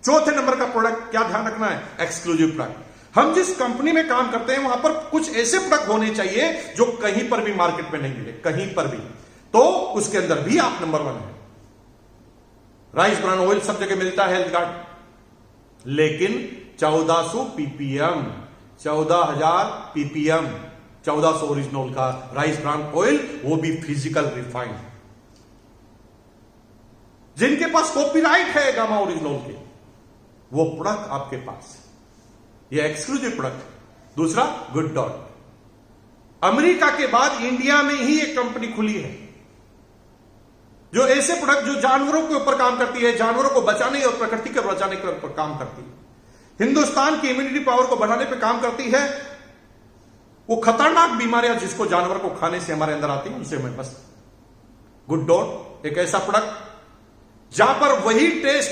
चौथे नंबर का प्रोडक्ट क्या ध्यान रखना है? Exclusive product. हम जिस कंपनी में काम करते हैं वहां पर कुछ ऐसे प्रोडक्ट होने चाहिए जो कहीं पर भी मार्केट में नहीं मिले, कहीं पर भी। तो उसके अंदर भी आप नंबर 1 है। राइस ब्रान ऑयल सब जगह मिलता है, हेल्थ कार्ड, लेकिन 1400 पीपीएम, 14,000 पीपीएम, 1400 ओरिजिनल का राइस ब्रान ऑयल, वो भी फिजिकल रिफाइंड। जिनके पास कॉपीराइट है गामा ओरिजिनल के, वो प्रोडक्ट आपके पास, ये एक्सक्लूसिव प्रोडक्ट। दूसरा गुड डॉट। अमेरिका के बाद इंडिया में ही एक कंपनी खुली है जो ऐसे प्रोडक्ट जो जानवरों के ऊपर काम करती है, जानवरों को बचाने और प्रकृति को बचाने के ऊपर काम करती है, हिंदुस्तान की इम्यूनिटी पावर को बढ़ाने पर काम करती है। वो खतरनाक बीमारियां जिसको जानवर को खाने से हमारे अंदर आती है, उनसे हमें बस। गुड डॉट एक ऐसा प्रोडक्ट जहां पर वही टेस्ट,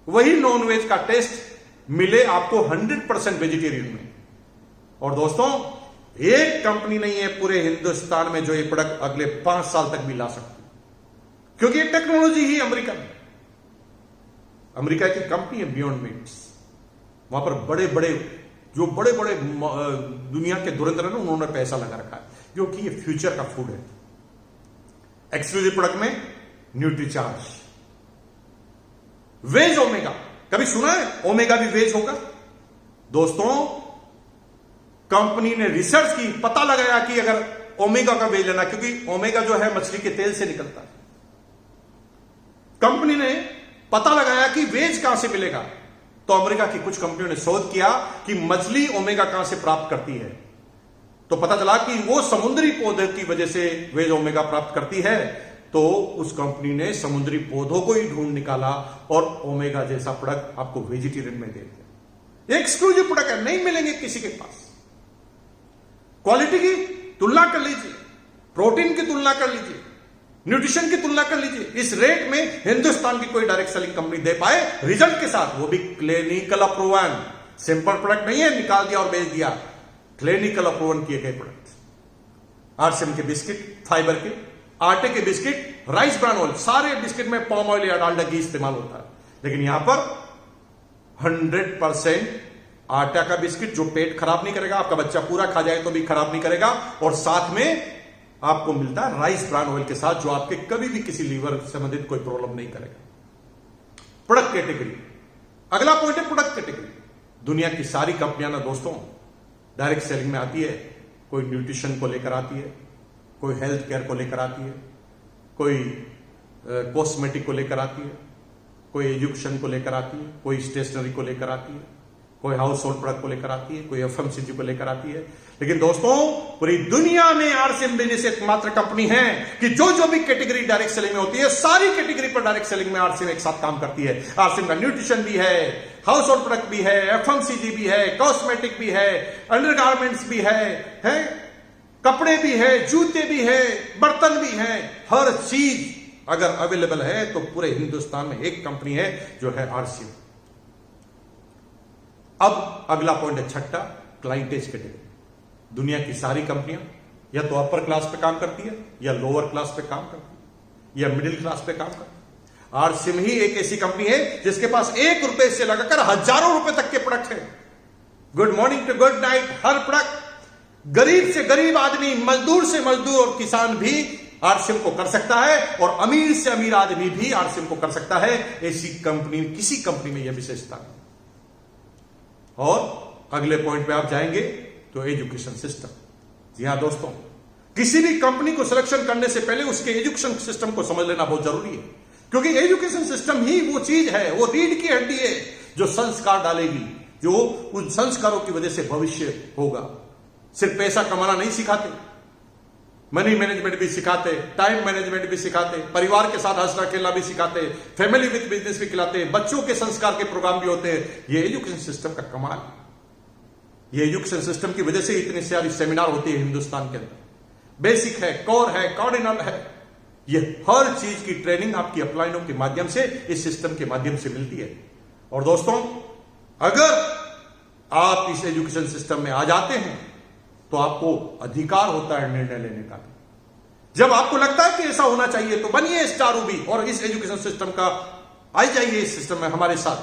वही नॉनवेज का टेस्ट मिले आपको 100% वेजिटेरियन में। और दोस्तों, एक कंपनी नहीं है पूरे हिंदुस्तान में जो ये प्रोडक्ट अगले 5 साल तक भी ला सकती, क्योंकि ये टेक्नोलॉजी ही अमेरिका में, अमेरिका की कंपनी है बियॉन्ड मीट्स। वहां पर बड़े बड़े दुनिया के धुरंधर हैं, उन्होंने पैसा लगा रखा है, क्योंकि ये फ्यूचर का फूड है। एक्सक्लूसिव प्रोडक्ट में न्यूट्रीचार्ज, वेज ओमेगा, कभी सुना है ओमेगा भी वेज होगा? दोस्तों, कंपनी ने रिसर्च की, पता लगाया कि अगर ओमेगा का वेज लेना, क्योंकि ओमेगा जो है मछली के तेल से निकलता है, कंपनी ने पता लगाया कि वेज कहां से मिलेगा। तो अमेरिका की कुछ कंपनियों ने शोध किया कि मछली ओमेगा कहां से प्राप्त करती है। तो पता चला कि वो समुद्री पौधे की वजह से वेज ओमेगा प्राप्त करती है। तो उस कंपनी ने समुद्री पौधों को ही ढूंढ निकाला और ओमेगा जैसा प्रोडक्ट आपको वेजिटेरियन में दे दिया। एक्सक्लूसिव प्रोडक्ट है, नहीं मिलेंगे किसी के पास। क्वालिटी की तुलना कर लीजिए, प्रोटीन की तुलना कर लीजिए, न्यूट्रिशन की तुलना कर लीजिए। इस रेट में हिंदुस्तान की कोई डायरेक्ट सेलिंग कंपनी दे पाए रिजल्ट के साथ, वो भी क्लिनिकल अप्रूवन। सिंपल प्रोडक्ट नहीं है निकाल दिया और बेच दिया, क्लिनिकल अप्रूवन किए गए प्रोडक्ट। आरसीएम के बिस्किट, फाइबर के, आटे के बिस्किट, राइस ब्रान ऑयल, सारे बिस्किट में पाम ऑयल या डालडा घी इस्तेमाल होता है। लेकिन यहां पर 100% आटा का बिस्किट जो पेट खराब नहीं करेगा, आपका बच्चा पूरा खा जाए तो भी खराब नहीं करेगा, और साथ में आपको मिलता है राइस ब्रान ऑयल के साथ, जो आपके कभी भी किसी लीवर संबंधित कोई प्रॉब्लम नहीं करेगा। प्रोडक्ट कैटेगरी, अगला पॉइंट है प्रोडक्ट कैटेगरी। दुनिया की सारी कंपनियां ना दोस्तों डायरेक्ट सेलिंग में आती है, कोई न्यूट्रिशन को लेकर आती है, कोई हेल्थ केयर को लेकर आती है, कोई कॉस्मेटिक को लेकर आती है, कोई एजुकेशन को लेकर आती है, कोई स्टेशनरी को लेकर आती है, कोई हाउस होल्ड प्रोडक्ट को लेकर आती है, कोई एफएमसीजी को लेकर आती है। लेकिन दोस्तों, पूरी दुनिया में आरसीएम बिजनेस एकमात्र कंपनी है कि जो भी कैटेगरी डायरेक्ट सेलिंग में होती है, सारी कैटेगरी पर डायरेक्ट सेलिंग में आरसीएम एक साथ काम करती है। आरसीएम का न्यूट्रिशन भी है, हाउस होल्ड प्रोडक्ट भी है, एफएमसीजी भी है, कॉस्मेटिक भी है, अंडरगारमेंट्स भी है, कपड़े भी है, जूते भी है, बर्तन भी है। हर चीज अगर अवेलेबल है तो पूरे हिंदुस्तान में एक कंपनी है जो है आरसीएम। अब अगला पॉइंट है छठा, क्लाइंटेज कैटेगरी। दुनिया की सारी कंपनियां या तो अपर क्लास पे काम करती है, या लोअर क्लास पे काम करती है, या मिडिल क्लास पे काम करती है। आरसीएम ही एक ऐसी कंपनी है जिसके पास 1 रुपए से लगाकर हजारों रुपए तक के प्रोडक्ट है। Good morning to good night, हर प्रोडक्ट गरीब से गरीब आदमी, मजदूर से मजदूर और किसान भी आरसीएम को कर सकता है, और अमीर से अमीर आदमी भी आरसीएम को कर सकता है। ऐसी कंपनी, किसी कंपनी में यह विशेषता है। और अगले पॉइंट पे आप जाएंगे तो एजुकेशन सिस्टम। जी हां दोस्तों, किसी भी कंपनी को सिलेक्शन करने से पहले उसके एजुकेशन सिस्टम को समझ लेना बहुत जरूरी है, क्योंकि एजुकेशन सिस्टम ही वो चीज है, वो रीढ़ की हड्डी है जो संस्कार डालेगी, जो उन संस्कारों की वजह से भविष्य होगा। सिर्फ पैसा कमाना नहीं सिखाते, मनी मैनेजमेंट भी सिखाते, टाइम मैनेजमेंट भी सिखाते, परिवार के साथ हंसना खेलना भी सिखाते, फैमिली विद बिजनेस भी खिलाते, बच्चों के संस्कार के प्रोग्राम भी होते हैं। ये एजुकेशन सिस्टम का कमाल है। ये एजुकेशन सिस्टम की वजह से इतनी सारी सेमिनार होती है हिंदुस्तान के अंदर। बेसिक है, कोर है, कार्डिनल है, ये हर चीज की ट्रेनिंग आपकी अपलाइनों के माध्यम से, इस सिस्टम के माध्यम से मिलती है। और दोस्तों, अगर आप इस एजुकेशन सिस्टम में आ जाते हैं तो आपको अधिकार होता है निर्णय लेने का। जब आपको लगता है कि ऐसा होना चाहिए तो बनिए स्टार रूबी और इस एजुकेशन सिस्टम का आ जाइए इस सिस्टम में हमारे साथ।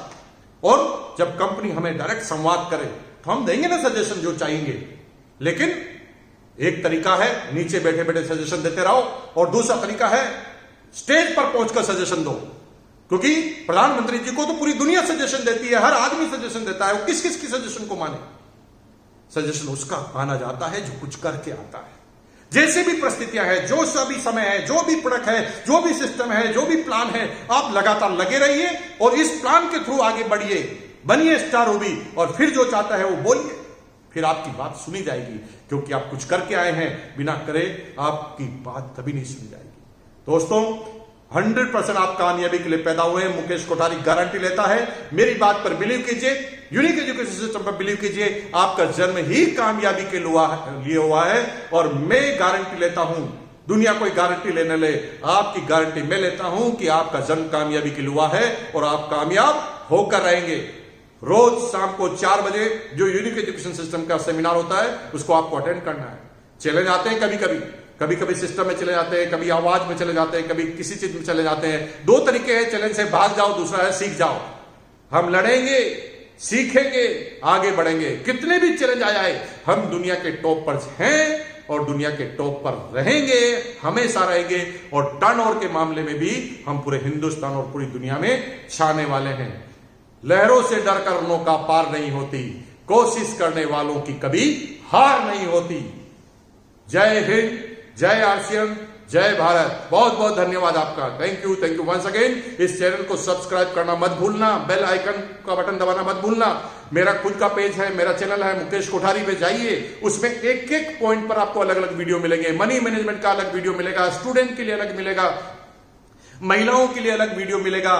और जब कंपनी हमें डायरेक्ट संवाद करे तो हम देंगे ना सजेशन जो चाहेंगे। लेकिन एक तरीका है नीचे बैठे बैठे सजेशन देते रहो, और दूसरा तरीका है स्टेज पर पहुंचकर सजेशन दो, क्योंकि प्रधानमंत्री जी को तो पूरी दुनिया सजेशन देती है, हर आदमी सजेशन देता है। वो किस किस की सजेशन को माने? सजेशन उसका माना जाता है जो कुछ करके आता है। जैसे भी परिस्थितियां हैं, जो सभी समय है, जो भी प्रोडक्ट है, जो भी सिस्टम है, जो भी प्लान है, आप लगातार लगे रहिए और इस प्लान के थ्रू आगे बढ़िए, बनिए स्टार रूबी, और फिर जो चाहता है वो बोलिए, फिर आपकी बात सुनी जाएगी, क्योंकि आप कुछ करके आए हैं। बिना करे आपकी बात कभी नहीं सुनी जाएगी। दोस्तों, 100% आप कामयाबी के लिए पैदा हुए हैं। मुकेश कोठारी गारंटी लेता है। मेरी बात पर बिलीव कीजिए, यूनिक एजुकेशन सिस्टम पर बिलीव कीजिए। आपका जन्म ही कामयाबी के लिए हुआ है, और मैं गारंटी लेता हूं दुनिया कोई गारंटी लेने ले, आपकी गारंटी मैं लेता हूं कि आपका जन्म कामयाबी के लिए हुआ है और आप कामयाब होकर रहेंगे। रोज शाम को 4 बजे जो यूनिक एजुकेशन सिस्टम का सेमिनार होता है उसको आपको अटेंड करना है। चले जाते हैं कभी कभी सिस्टम में चले जाते हैं, कभी आवाज में चले जाते हैं, कभी किसी चीज में चले जाते हैं। 2 तरीके हैं चैलेंज से, भाग जाओ, दूसरा है सीख जाओ। हम लड़ेंगे, सीखेंगे, आगे बढ़ेंगे। कितने भी चैलेंज आ जाए, हम दुनिया के टॉप पर हैं और दुनिया के टॉप पर रहेंगे, हमेशा रहेंगे। और टर्नओवर के मामले में भी हम पूरे हिंदुस्तान और पूरी दुनिया में छाने वाले हैं। लहरों से डरकर नौका पार नहीं होती, कोशिश करने वालों की कभी हार नहीं होती। जय हिंद, जय आसियान, जय भारत। बहुत बहुत धन्यवाद आपका। Thank you once again. इस चैनल को सब्सक्राइब करना मत भूलना, बेल आइकन का बटन दबाना मत भूलना। मेरा खुद का पेज है, मेरा चैनल है मुकेश कोठारी पे जाइए, उसमें एक एक पॉइंट पर आपको अलग अलग वीडियो मिलेंगे। मनी मैनेजमेंट का अलग वीडियो मिलेगा, स्टूडेंट के लिए अलग मिलेगा, महिलाओं के लिए अलग वीडियो मिलेगा।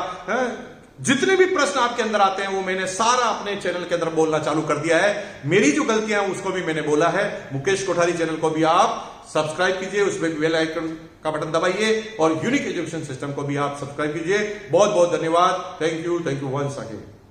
जितने भी प्रश्न आपके अंदर आते हैं वो मैंने सारा अपने चैनल के अंदर बोलना चालू कर दिया है। मेरी जो गलतियां हैं उसको भी मैंने बोला है। मुकेश कोठारी चैनल को भी आप सब्सक्राइब कीजिए, उसमें बेल आइकन का बटन दबाइए और यूनिक एजुकेशन सिस्टम को भी आप सब्सक्राइब कीजिए। बहुत बहुत धन्यवाद। Thank you once again.